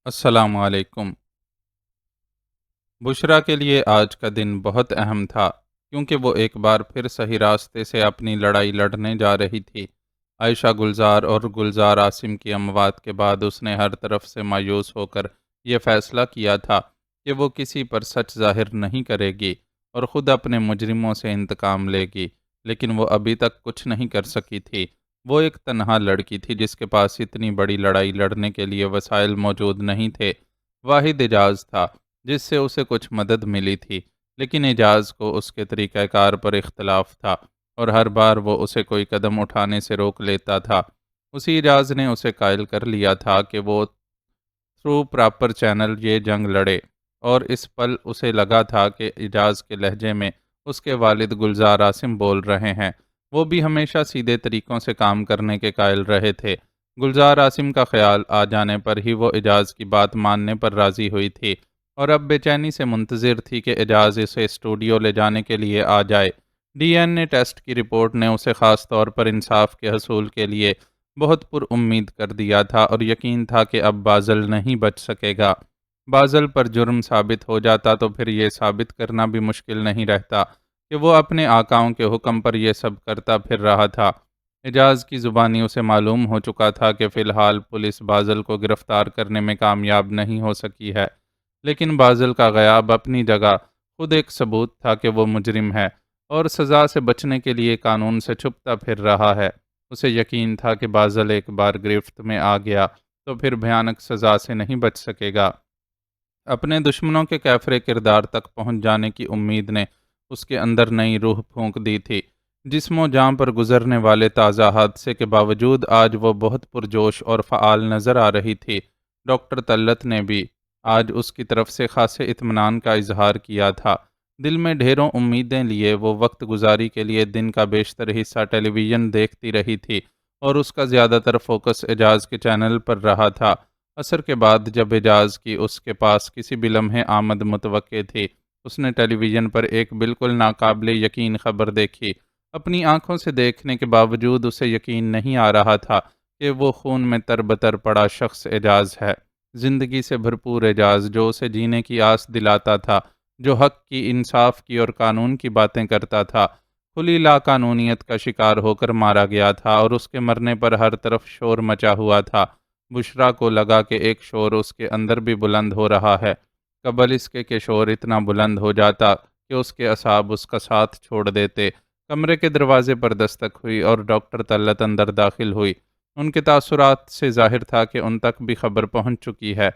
السلام علیکم۔ بشریٰ کے لیے آج کا دن بہت اہم تھا کیونکہ وہ ایک بار پھر صحیح راستے سے اپنی لڑائی لڑنے جا رہی تھی۔ عائشہ گلزار اور گلزار عاصم کی اموات کے بعد اس نے ہر طرف سے مایوس ہو کر یہ فیصلہ کیا تھا کہ وہ کسی پر سچ ظاہر نہیں کرے گی اور خود اپنے مجرموں سے انتقام لے گی، لیکن وہ ابھی تک کچھ نہیں کر سکی تھی۔ وہ ایک تنہا لڑکی تھی جس کے پاس اتنی بڑی لڑائی لڑنے کے لیے وسائل موجود نہیں تھے۔ واحد اعجاز تھا جس سے اسے کچھ مدد ملی تھی، لیکن اعجاز کو اس کے طریقہ کار پر اختلاف تھا اور ہر بار وہ اسے کوئی قدم اٹھانے سے روک لیتا تھا۔ اسی اعجاز نے اسے قائل کر لیا تھا کہ وہ تھرو پراپر چینل یہ جنگ لڑے، اور اس پل اسے لگا تھا کہ اعجاز کے لہجے میں اس کے والد گلزار عاصم بول رہے ہیں۔ وہ بھی ہمیشہ سیدھے طریقوں سے کام کرنے کے قائل رہے تھے۔ گلزار عاصم کا خیال آ جانے پر ہی وہ اعجاز کی بات ماننے پر راضی ہوئی تھی اور اب بے چینی سے منتظر تھی کہ اعجاز اسے اسٹوڈیو لے جانے کے لیے آ جائے۔ ڈی این اے ٹیسٹ کی رپورٹ نے اسے خاص طور پر انصاف کے حصول کے لیے بہت پر امید کر دیا تھا اور یقین تھا کہ اب بازل نہیں بچ سکے گا۔ بازل پر جرم ثابت ہو جاتا تو پھر یہ ثابت کرنا بھی مشکل نہیں رہتا کہ وہ اپنے آقاؤں کے حکم پر یہ سب کرتا پھر رہا تھا۔ اعجاز کی زبانی اسے معلوم ہو چکا تھا کہ فی الحال پولیس بازل کو گرفتار کرنے میں کامیاب نہیں ہو سکی ہے، لیکن بازل کا غیاب اپنی جگہ خود ایک ثبوت تھا کہ وہ مجرم ہے اور سزا سے بچنے کے لیے قانون سے چھپتا پھر رہا ہے۔ اسے یقین تھا کہ بازل ایک بار گرفت میں آ گیا تو پھر بھیانک سزا سے نہیں بچ سکے گا۔ اپنے دشمنوں کے کیفر کردار تک پہنچ جانے کی امید نے اس کے اندر نئی روح پھونک دی تھی۔ جسم و جاں پر گزرنے والے تازہ حادثے کے باوجود آج وہ بہت پرجوش اور فعال نظر آ رہی تھی۔ ڈاکٹر طلعت نے بھی آج اس کی طرف سے خاصے اطمینان کا اظہار کیا تھا۔ دل میں ڈھیروں امیدیں لیے وہ وقت گزاری کے لیے دن کا بیشتر حصہ ٹیلی ویژن دیکھتی رہی تھی اور اس کا زیادہ تر فوکس اعجاز کے چینل پر رہا تھا۔ عصر کے بعد جب اعجاز کی اس کے پاس کسی بھی لمحے آمد متوقع تھی، اس نے ٹیلی ویژن پر ایک بالکل ناقابل یقین خبر دیکھی۔ اپنی آنکھوں سے دیکھنے کے باوجود اسے یقین نہیں آ رہا تھا کہ وہ خون میں تربتر پڑا شخص اعجاز ہے۔ زندگی سے بھرپور اعجاز جو اسے جینے کی آس دلاتا تھا، جو حق کی، انصاف کی اور قانون کی باتیں کرتا تھا، کھلی لاقانونیت کا شکار ہو کر مارا گیا تھا اور اس کے مرنے پر ہر طرف شور مچا ہوا تھا۔ بشریٰ کو لگا کہ ایک شور اس کے اندر بھی بلند ہو رہا ہے، قبل اس کے کہ شور اتنا بلند ہو جاتا کہ اس کے اعصاب اس کا ساتھ چھوڑ دیتے۔ کمرے کے دروازے پر دستک ہوئی اور ڈاکٹر طلعت اندر داخل ہوئی۔ ان کے تاثرات سے ظاہر تھا کہ ان تک بھی خبر پہنچ چکی ہے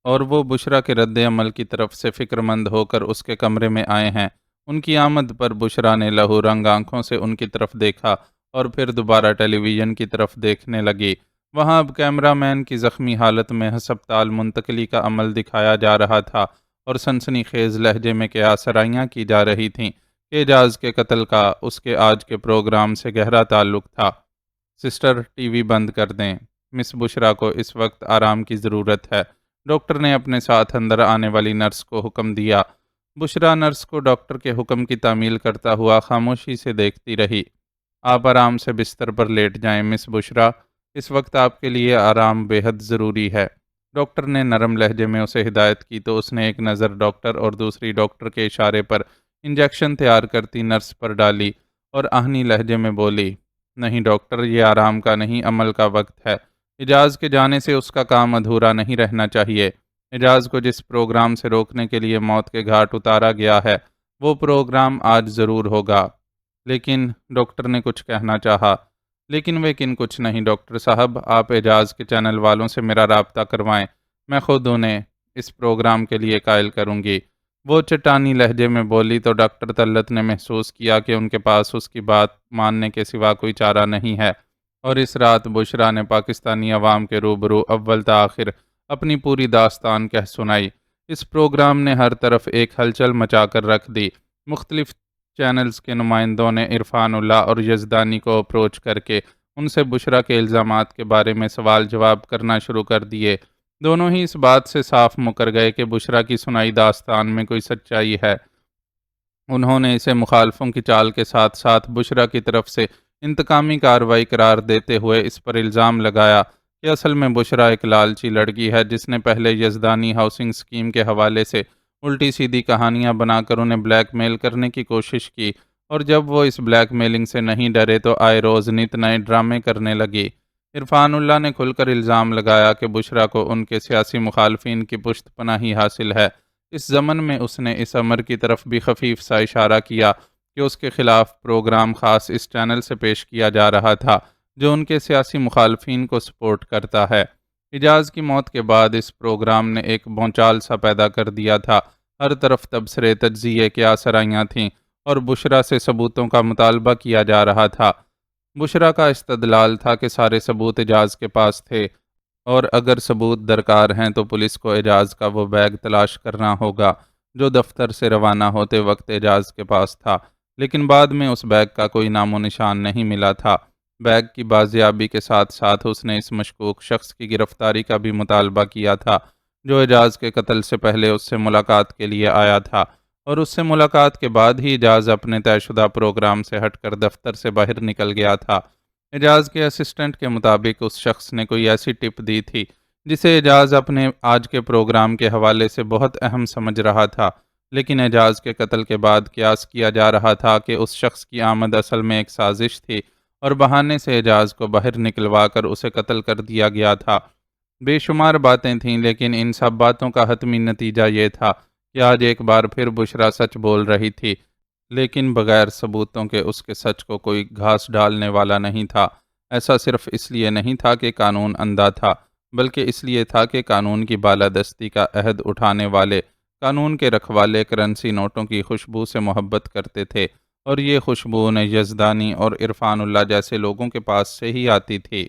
اور وہ بشریٰ کے رد عمل کی طرف سے فکر مند ہو کر اس کے کمرے میں آئے ہیں۔ ان کی آمد پر بشریٰ نے لہو رنگ آنکھوں سے ان کی طرف دیکھا اور پھر دوبارہ ٹیلی ویژن کی طرف دیکھنے لگی۔ وہاں اب کیمرہ مین کی زخمی حالت میں ہسپتال منتقلی کا عمل دکھایا جا رہا تھا اور سنسنی خیز لہجے میں قیاسرائیاں کی جا رہی تھیں کہ اعجاز کے قتل کا اس کے آج کے پروگرام سے گہرا تعلق تھا۔ سسٹر، ٹی وی بند کر دیں، مس بشریٰ کو اس وقت آرام کی ضرورت ہے، ڈاکٹر نے اپنے ساتھ اندر آنے والی نرس کو حکم دیا۔ بشریٰ نرس کو ڈاکٹر کے حکم کی تعمیل کرتا ہوا خاموشی سے دیکھتی رہی۔ آپ آرام سے بستر پر لیٹ جائیں مس بشریٰ، اس وقت آپ کے لیے آرام بے حد ضروری ہے۔ ڈاکٹر نے نرم لہجے میں اسے ہدایت کی تو اس نے ایک نظر ڈاکٹر اور دوسری ڈاکٹر کے اشارے پر انجیکشن تیار کرتی نرس پر ڈالی اور آہنی لہجے میں بولی، نہیں ڈاکٹر، یہ آرام کا نہیں، عمل کا وقت ہے۔ اعجاز کے جانے سے اس کا کام ادھورا نہیں رہنا چاہیے۔ اعجاز کو جس پروگرام سے روکنے کے لیے موت کے گھاٹ اتارا گیا ہے، وہ پروگرام آج ضرور ہوگا۔ لیکن ڈاکٹر نے کچھ کہنا چاہا، لیکن کچھ نہیں ڈاکٹر صاحب، آپ اعجاز کے چینل والوں سے میرا رابطہ کروائیں، میں خود انہیں اس پروگرام کے لیے قائل کروں گی۔ وہ چٹانی لہجے میں بولی تو ڈاکٹر طلعت نے محسوس کیا کہ ان کے پاس اس کی بات ماننے کے سوا کوئی چارہ نہیں ہے، اور اس رات بشریٰ نے پاکستانی عوام کے روبرو اول تا آخر اپنی پوری داستان کہہ سنائی۔ اس پروگرام نے ہر طرف ایک ہلچل مچا کر رکھ دی۔ مختلف چینلز کے نمائندوں نے عرفان اللہ اور یزدانی کو اپروچ کر کے ان سے بشریٰ کے الزامات کے بارے میں سوال جواب کرنا شروع کر دیے۔ دونوں ہی اس بات سے صاف مکر گئے کہ بشریٰ کی سنائی داستان میں کوئی سچائی ہے۔ انہوں نے اسے مخالفوں کی چال کے ساتھ ساتھ بشریٰ کی طرف سے انتقامی کارروائی قرار دیتے ہوئے اس پر الزام لگایا کہ اصل میں بشرا ایک لالچی لڑکی ہے جس نے پہلے یزدانی ہاؤسنگ اسکیم کے حوالے سے الٹی سیدھی کہانیاں بنا کر انہیں بلیک میل کرنے کی کوشش کی، اور جب وہ اس بلیک میلنگ سے نہیں ڈرے تو آئے روز نت نئے ڈرامے کرنے لگی۔ عرفان اللہ نے کھل کر الزام لگایا کہ بشرا کو ان کے سیاسی مخالفین کی پشت پناہی حاصل ہے۔ اس ضمن میں اس نے اس امر کی طرف بھی خفیف سا اشارہ کیا کہ اس کے خلاف پروگرام خاص اس چینل سے پیش کیا جا رہا تھا جو ان کے سیاسی مخالفین کو سپورٹ کرتا ہے۔ اعجاز کی موت کے بعد اس پروگرام نے ایک بھونچال سا پیدا کر دیا تھا۔ ہر طرف تبصرے تجزیے کی آسرائیاں تھیں اور بشرا سے ثبوتوں کا مطالبہ کیا جا رہا تھا۔ بشرا کا استدلال تھا کہ سارے ثبوت اعجاز کے پاس تھے اور اگر ثبوت درکار ہیں تو پولیس کو اعجاز کا وہ بیگ تلاش کرنا ہوگا جو دفتر سے روانہ ہوتے وقت اعجاز کے پاس تھا، لیکن بعد میں اس بیگ کا کوئی نام و نشان نہیں ملا تھا۔ بیگ کی بازیابی کے ساتھ ساتھ اس نے اس مشکوک شخص کی گرفتاری کا بھی مطالبہ کیا تھا جو اعجاز کے قتل سے پہلے اس سے ملاقات کے لیے آیا تھا، اور اس سے ملاقات کے بعد ہی اعجاز اپنے طے شدہ پروگرام سے ہٹ کر دفتر سے باہر نکل گیا تھا۔ اعجاز کے اسسٹنٹ کے مطابق اس شخص نے کوئی ایسی ٹپ دی تھی جسے اعجاز اپنے آج کے پروگرام کے حوالے سے بہت اہم سمجھ رہا تھا، لیکن اعجاز کے قتل کے بعد قیاس کیا جا رہا تھا کہ اس شخص کی آمد اصل میں ایک سازش تھی اور بہانے سے اعجاز کو باہر نکلوا کر اسے قتل کر دیا گیا تھا۔ بے شمار باتیں تھیں، لیکن ان سب باتوں کا حتمی نتیجہ یہ تھا کہ آج ایک بار پھر بشرا سچ بول رہی تھی، لیکن بغیر ثبوتوں کے اس کے سچ کو کوئی گھاس ڈالنے والا نہیں تھا۔ ایسا صرف اس لیے نہیں تھا کہ قانون اندھا تھا، بلکہ اس لیے تھا کہ قانون کی بالادستی کا عہد اٹھانے والے قانون کے رکھوالے کرنسی نوٹوں کی خوشبو سے محبت کرتے تھے، اور یہ خوشبو انہیں یزدانی اور عرفان اللہ جیسے لوگوں کے پاس سے ہی آتی تھی۔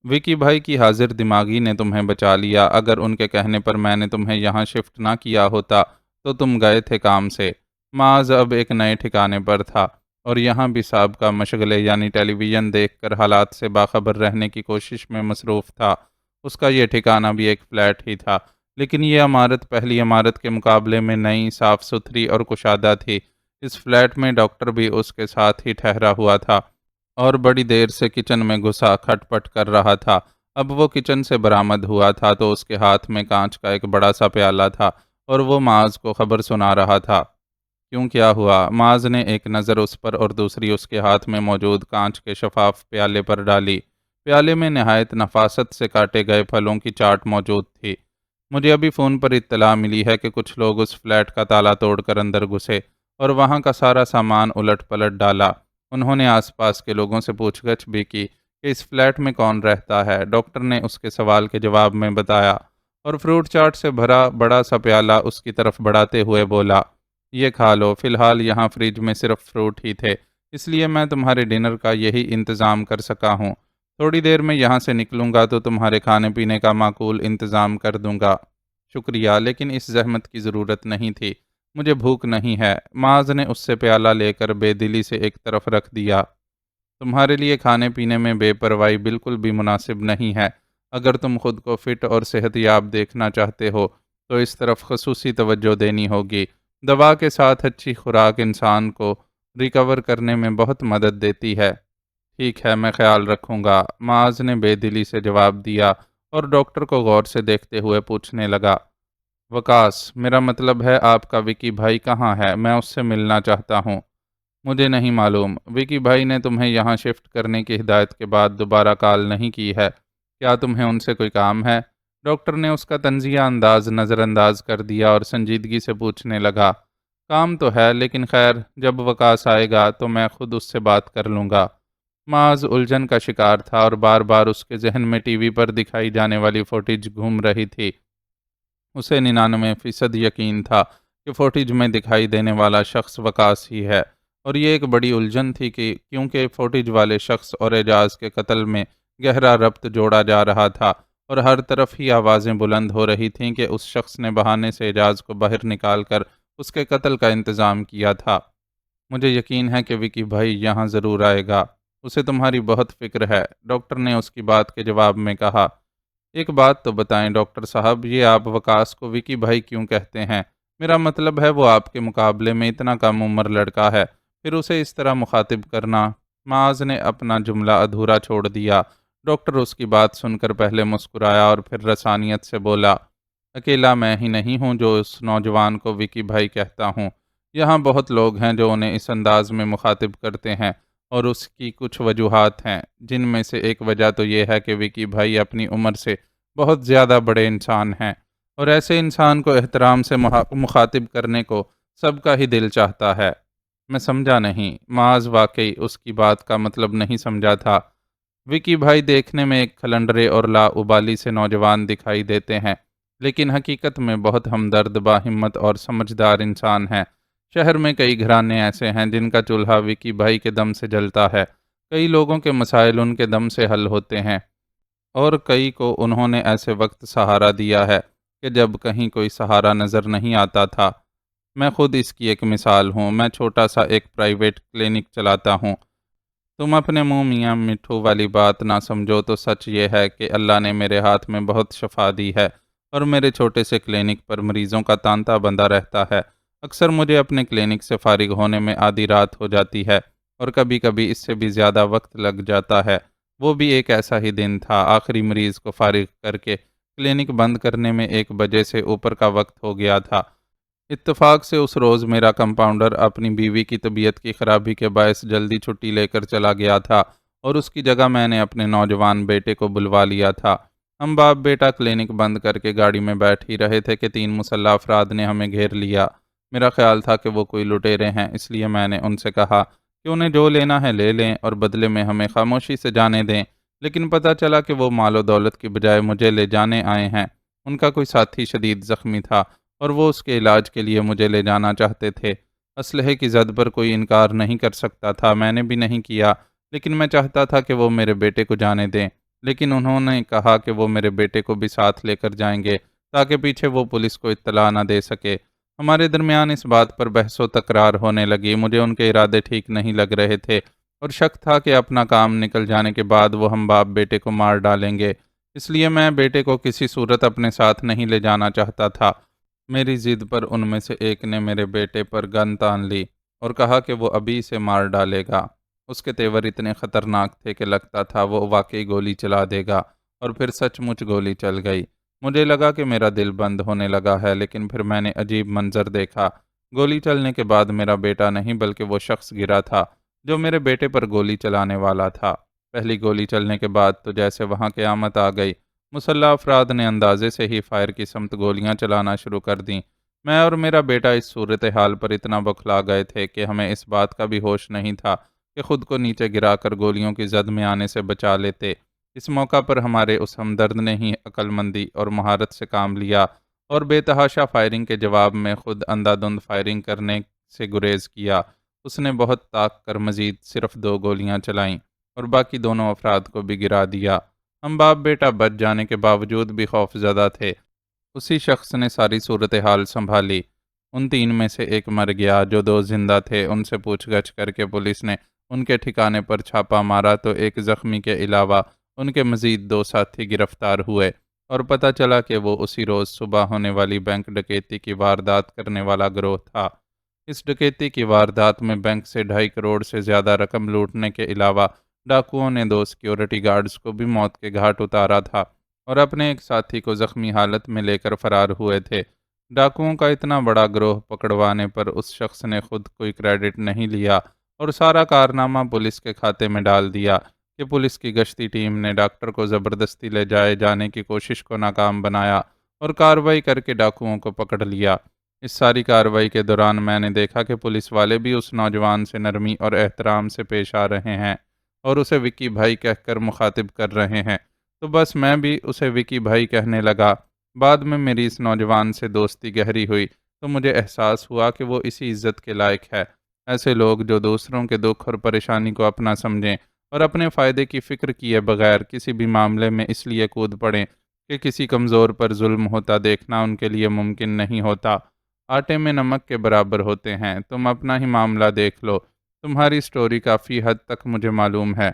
وکی بھائی کی حاضر دماغی نے تمہیں بچا لیا۔ اگر ان کے کہنے پر میں نے تمہیں یہاں شفٹ نہ کیا ہوتا تو تم گئے تھے کام سے۔ معاذ اب ایک نئے ٹھکانے پر تھا اور یہاں بھی سابقہ مشغلے یعنی ٹیلی ویژن دیکھ کر حالات سے باخبر رہنے کی کوشش میں مصروف تھا۔ اس کا یہ ٹھکانہ بھی ایک فلیٹ ہی تھا، لیکن یہ عمارت پہلی عمارت کے مقابلے میں نئی، صاف ستھری اور کشادہ تھی۔ اس فلیٹ میں ڈاکٹر بھی اس کے ساتھ ہی ٹھہرا ہوا تھا اور بڑی دیر سے کچن میں گھسا کھٹ پٹ کر رہا تھا۔ اب وہ کچن سے برآمد ہوا تھا تو اس کے ہاتھ میں کانچ کا ایک بڑا سا پیالہ تھا اور وہ معاذ کو خبر سنا رہا تھا۔ کیوں، کیا ہوا؟ معاذ نے ایک نظر اس پر اور دوسری اس کے ہاتھ میں موجود کانچ کے شفاف پیالے پر ڈالی۔ پیالے میں نہایت نفاست سے کاٹے گئے پھلوں کی چاٹ موجود تھی۔ مجھے ابھی فون پر اطلاع ملی ہے کہ کچھ لوگ اس فلیٹ کا تالا توڑ کر اندر گھسے اور وہاں کا سارا سامان الٹ پلٹ ڈالا۔ انہوں نے آس پاس کے لوگوں سے پوچھ گچھ بھی کی کہ اس فلیٹ میں کون رہتا ہے۔ ڈاکٹر نے اس کے سوال کے جواب میں بتایا اور فروٹ چاٹ سے بھرا بڑا سا پیالہ اس کی طرف بڑھاتے ہوئے بولا، یہ کھا لو، فی الحال یہاں فریج میں صرف فروٹ ہی تھے، اس لیے میں تمہارے ڈنر کا یہی انتظام کر سکا ہوں۔ تھوڑی دیر میں یہاں سے نکلوں گا تو تمہارے کھانے پینے کا معقول انتظام کر دوں گا۔ شکریہ، لیکن اس زحمت کی ضرورت نہیں تھی، مجھے بھوک نہیں ہے۔ معاذ نے اس سے پیالہ لے کر بے دلی سے ایک طرف رکھ دیا۔ تمہارے لیے کھانے پینے میں بے پرواہی بالکل بھی مناسب نہیں ہے۔ اگر تم خود کو فٹ اور صحت یاب دیکھنا چاہتے ہو تو اس طرف خصوصی توجہ دینی ہوگی۔ دوا کے ساتھ اچھی خوراک انسان کو ریکور کرنے میں بہت مدد دیتی ہے۔ ٹھیک ہے، میں خیال رکھوں گا، معاذ نے بے دلی سے جواب دیا اور ڈاکٹر کو غور سے دیکھتے ہوئے پوچھنے لگا، وکاس، میرا مطلب ہے آپ کا وکی بھائی کہاں ہے؟ میں اس سے ملنا چاہتا ہوں۔ مجھے نہیں معلوم، وکی بھائی نے تمہیں یہاں شفٹ کرنے کی ہدایت کے بعد دوبارہ کال نہیں کی ہے۔ کیا تمہیں ان سے کوئی کام ہے؟ ڈاکٹر نے اس کا طنزیہ انداز نظر انداز کر دیا اور سنجیدگی سے پوچھنے لگا، کام تو ہے، لیکن خیر، جب وکاس آئے گا تو میں خود اس سے بات کر لوں گا۔ معاذ الجھن کا شکار تھا اور بار بار اس کے ذہن میں ٹی وی پر دکھائی جانے والی فوٹیج گھوم رہی تھی۔ اسے 99% یقین تھا کہ فوٹیج میں دکھائی دینے والا شخص وکاس ہی ہے، اور یہ ایک بڑی الجھن تھی کہ کیونکہ فوٹیج والے شخص اور اعجاز کے قتل میں گہرا ربط جوڑا جا رہا تھا اور ہر طرف ہی آوازیں بلند ہو رہی تھیں کہ اس شخص نے بہانے سے اعجاز کو باہر نکال کر اس کے قتل کا انتظام کیا تھا۔ مجھے یقین ہے کہ وکی بھائی یہاں ضرور آئے گا، اسے تمہاری بہت فکر ہے، ڈاکٹر نے اس کی بات کے جواب میں کہا۔ ایک بات تو بتائیں ڈاکٹر صاحب، یہ آپ وکاس کو وکی بھائی کیوں کہتے ہیں؟ میرا مطلب ہے وہ آپ کے مقابلے میں اتنا کم عمر لڑکا ہے، پھر اسے اس طرح مخاطب کرنا۔ معاذ نے اپنا جملہ ادھورا چھوڑ دیا۔ ڈاکٹر اس کی بات سن کر پہلے مسکرایا اور پھر رسانیت سے بولا، اکیلا میں ہی نہیں ہوں جو اس نوجوان کو وکی بھائی کہتا ہوں۔ یہاں بہت لوگ ہیں جو انہیں اس انداز میں مخاطب کرتے ہیں، اور اس کی کچھ وجوہات ہیں، جن میں سے ایک وجہ تو یہ ہے کہ وکی بھائی اپنی عمر سے بہت زیادہ بڑے انسان ہیں، اور ایسے انسان کو احترام سے مخاطب کرنے کو سب کا ہی دل چاہتا ہے۔ میں سمجھا نہیں، معاذ واقعی اس کی بات کا مطلب نہیں سمجھا تھا۔ وکی بھائی دیکھنے میں ایک کھلنڈرے اور لا ابالی سے نوجوان دکھائی دیتے ہیں، لیکن حقیقت میں بہت ہمدرد، باہمت اور سمجھدار انسان ہیں۔ شہر میں کئی گھرانے ایسے ہیں جن کا چولہا وکی بھائی کے دم سے جلتا ہے، کئی لوگوں کے مسائل ان کے دم سے حل ہوتے ہیں، اور کئی کو انہوں نے ایسے وقت سہارا دیا ہے کہ جب کہیں کوئی سہارا نظر نہیں آتا تھا۔ میں خود اس کی ایک مثال ہوں۔ میں چھوٹا سا ایک پرائیویٹ کلینک چلاتا ہوں۔ تم اپنے منہ میاں مٹھو والی بات نہ سمجھو تو سچ یہ ہے کہ اللہ نے میرے ہاتھ میں بہت شفا دی ہے، اور میرے چھوٹے سے کلینک پر مریضوں کا تانتا بندھا رہتا ہے۔ اکثر مجھے اپنے کلینک سے فارغ ہونے میں آدھی رات ہو جاتی ہے، اور کبھی کبھی اس سے بھی زیادہ وقت لگ جاتا ہے۔ وہ بھی ایک ایسا ہی دن تھا، آخری مریض کو فارغ کر کے کلینک بند کرنے میں 1 بجے سے اوپر کا وقت ہو گیا تھا۔ اتفاق سے اس روز میرا کمپاؤنڈر اپنی بیوی کی طبیعت کی خرابی کے باعث جلدی چھٹی لے کر چلا گیا تھا، اور اس کی جگہ میں نے اپنے نوجوان بیٹے کو بلوا لیا تھا۔ ہم باپ بیٹا کلینک بند کر کے گاڑی میں بیٹھ ہی رہے تھے کہ 3 مسلح افراد نے ہمیں گھیر لیا۔ میرا خیال تھا کہ وہ کوئی لٹیرے ہیں، اس لیے میں نے ان سے کہا کہ انہیں جو لینا ہے لے لیں اور بدلے میں ہمیں خاموشی سے جانے دیں، لیکن پتہ چلا کہ وہ مال و دولت کی بجائے مجھے لے جانے آئے ہیں۔ ان کا کوئی ساتھی شدید زخمی تھا، اور وہ اس کے علاج کے لیے مجھے لے جانا چاہتے تھے۔ اسلحے کی زد پر کوئی انکار نہیں کر سکتا تھا، میں نے بھی نہیں کیا، لیکن میں چاہتا تھا کہ وہ میرے بیٹے کو جانے دیں، لیکن انہوں نے کہا کہ وہ میرے بیٹے کو بھی ساتھ لے کر جائیں گے تاکہ پیچھے وہ پولیس کو اطلاع نہ دے سکے۔ ہمارے درمیان اس بات پر بحث و تکرار ہونے لگی۔ مجھے ان کے ارادے ٹھیک نہیں لگ رہے تھے، اور شک تھا کہ اپنا کام نکل جانے کے بعد وہ ہم باپ بیٹے کو مار ڈالیں گے، اس لیے میں بیٹے کو کسی صورت اپنے ساتھ نہیں لے جانا چاہتا تھا۔ میری ضد پر ان میں سے ایک نے میرے بیٹے پر گن تان لی اور کہا کہ وہ ابھی اسے مار ڈالے گا۔ اس کے تیور اتنے خطرناک تھے کہ لگتا تھا وہ واقعی گولی چلا دے گا، اور پھر سچ مچ گولی چل گئی۔ مجھے لگا کہ میرا دل بند ہونے لگا ہے، لیکن پھر میں نے عجیب منظر دیکھا۔ گولی چلنے کے بعد میرا بیٹا نہیں بلکہ وہ شخص گرا تھا جو میرے بیٹے پر گولی چلانے والا تھا۔ پہلی گولی چلنے کے بعد تو جیسے وہاں قیامت آ گئی۔ مسلح افراد نے اندازے سے ہی فائر کی سمت گولیاں چلانا شروع کر دیں۔ میں اور میرا بیٹا اس صورتحال پر اتنا بکھلا گئے تھے کہ ہمیں اس بات کا بھی ہوش نہیں تھا کہ خود کو نیچے گرا کر گولیوں کی زد میں آنے سے بچا لیتے۔ اس موقع پر ہمارے اس ہمدرد نے ہی عقل مندی اور مہارت سے کام لیا، اور بے تحاشا فائرنگ کے جواب میں خود اندھا دھند فائرنگ کرنے سے گریز کیا۔ اس نے بہت طاق کر مزید صرف 2 گولیاں چلائیں اور باقی دونوں افراد کو بھی گرا دیا۔ ہم باپ بیٹا بچ جانے کے باوجود بھی خوف زدہ تھے۔ اسی شخص نے ساری صورتحال سنبھالی۔ ان 3 میں سے ایک مر گیا، جو 2 زندہ تھے ان سے پوچھ گچھ کر کے پولیس نے ان کے ٹھکانے پر چھاپا مارا تو ایک زخمی کے علاوہ ان کے مزید 2 ساتھی گرفتار ہوئے، اور پتہ چلا کہ وہ اسی روز صبح ہونے والی بینک ڈکیتی کی واردات کرنے والا گروہ تھا۔ اس ڈکیتی کی واردات میں بینک سے 2.5 کروڑ سے زیادہ رقم لوٹنے کے علاوہ ڈاکوؤں نے 2 سیکیورٹی گارڈز کو بھی موت کے گھاٹ اتارا تھا، اور اپنے ایک ساتھی کو زخمی حالت میں لے کر فرار ہوئے تھے۔ ڈاکوؤں کا اتنا بڑا گروہ پکڑوانے پر اس شخص نے خود کوئی کریڈٹ نہیں لیا، اور سارا کارنامہ پولیس کے کھاتے میں ڈال دیا کہ پولیس کی گشتی ٹیم نے ڈاکٹر کو زبردستی لے جائے جانے کی کوشش کو ناکام بنایا اور کارروائی کر کے ڈاکوؤں کو پکڑ لیا۔ اس ساری کارروائی کے دوران میں نے دیکھا کہ پولیس والے بھی اس نوجوان سے نرمی اور احترام سے پیش آ رہے ہیں، اور اسے وکی بھائی کہہ کر مخاطب کر رہے ہیں، تو بس میں بھی اسے وکی بھائی کہنے لگا۔ بعد میں میری اس نوجوان سے دوستی گہری ہوئی تو مجھے احساس ہوا کہ وہ اسی عزت کے لائق ہے۔ ایسے لوگ جو دوسروں کے دکھ اور پریشانی کو اپنا سمجھیں اور اپنے فائدے کی فکر کیے بغیر کسی بھی معاملے میں اس لیے کود پڑیں کہ کسی کمزور پر ظلم ہوتا دیکھنا ان کے لیے ممکن نہیں ہوتا، آٹے میں نمک کے برابر ہوتے ہیں۔ تم اپنا ہی معاملہ دیکھ لو۔ تمہاری سٹوری کافی حد تک مجھے معلوم ہے،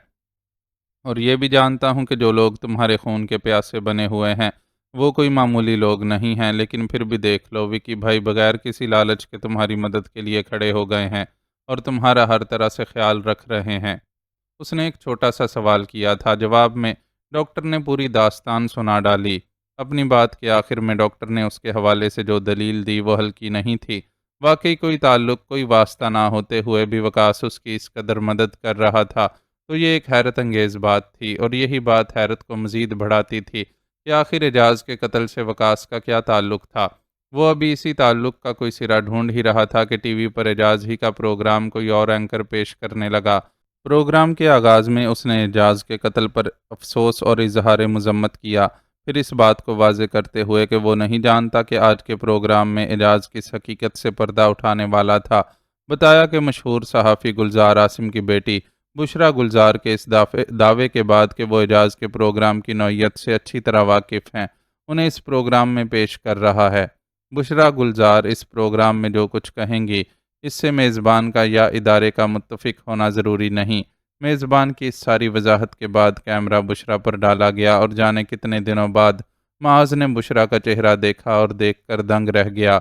اور یہ بھی جانتا ہوں کہ جو لوگ تمہارے خون کے پیاسے بنے ہوئے ہیں وہ کوئی معمولی لوگ نہیں ہیں، لیکن پھر بھی دیکھ لو، وکی بھائی بغیر کسی لالچ کے تمہاری مدد کے لیے کھڑے ہو گئے ہیں اور تمہارا ہر طرح سے خیال رکھ رہے ہیں۔ اس نے ایک چھوٹا سا سوال کیا تھا، جواب میں ڈاکٹر نے پوری داستان سنا ڈالی۔ اپنی بات کے آخر میں ڈاکٹر نے اس کے حوالے سے جو دلیل دی وہ ہلکی نہیں تھی۔ واقعی کوئی تعلق، کوئی واسطہ نہ ہوتے ہوئے بھی وقاص اس کی اس قدر مدد کر رہا تھا، تو یہ ایک حیرت انگیز بات تھی، اور یہی بات حیرت کو مزید بڑھاتی تھی کہ آخر اعجاز کے قتل سے وقاص کا کیا تعلق تھا۔ وہ ابھی اسی تعلق کا کوئی سرا ڈھونڈ ہی رہا تھا کہ ٹی وی پر اعجاز ہی کا پروگرام کوئی اور اینکر پیش کرنے لگا۔ پروگرام کے آغاز میں اس نے اعجاز کے قتل پر افسوس اور اظہار مذمت کیا، پھر اس بات کو واضح کرتے ہوئے کہ وہ نہیں جانتا کہ آج کے پروگرام میں اعجاز کس حقیقت سے پردہ اٹھانے والا تھا، بتایا کہ مشہور صحافی گلزار عاصم کی بیٹی بشریٰ گلزار کے اس دعوے کے بعد کہ وہ اعجاز کے پروگرام کی نوعیت سے اچھی طرح واقف ہیں، انہیں اس پروگرام میں پیش کر رہا ہے۔ بشریٰ گلزار اس پروگرام میں جو کچھ کہیں گی، اس سے میزبان کا یا ادارے کا متفق ہونا ضروری نہیں۔ میزبان کی اس ساری وضاحت کے بعد کیمرہ بشریٰ پر ڈالا گیا، اور جانے کتنے دنوں بعد معاذ نے بشریٰ کا چہرہ دیکھا اور دیکھ کر دنگ رہ گیا۔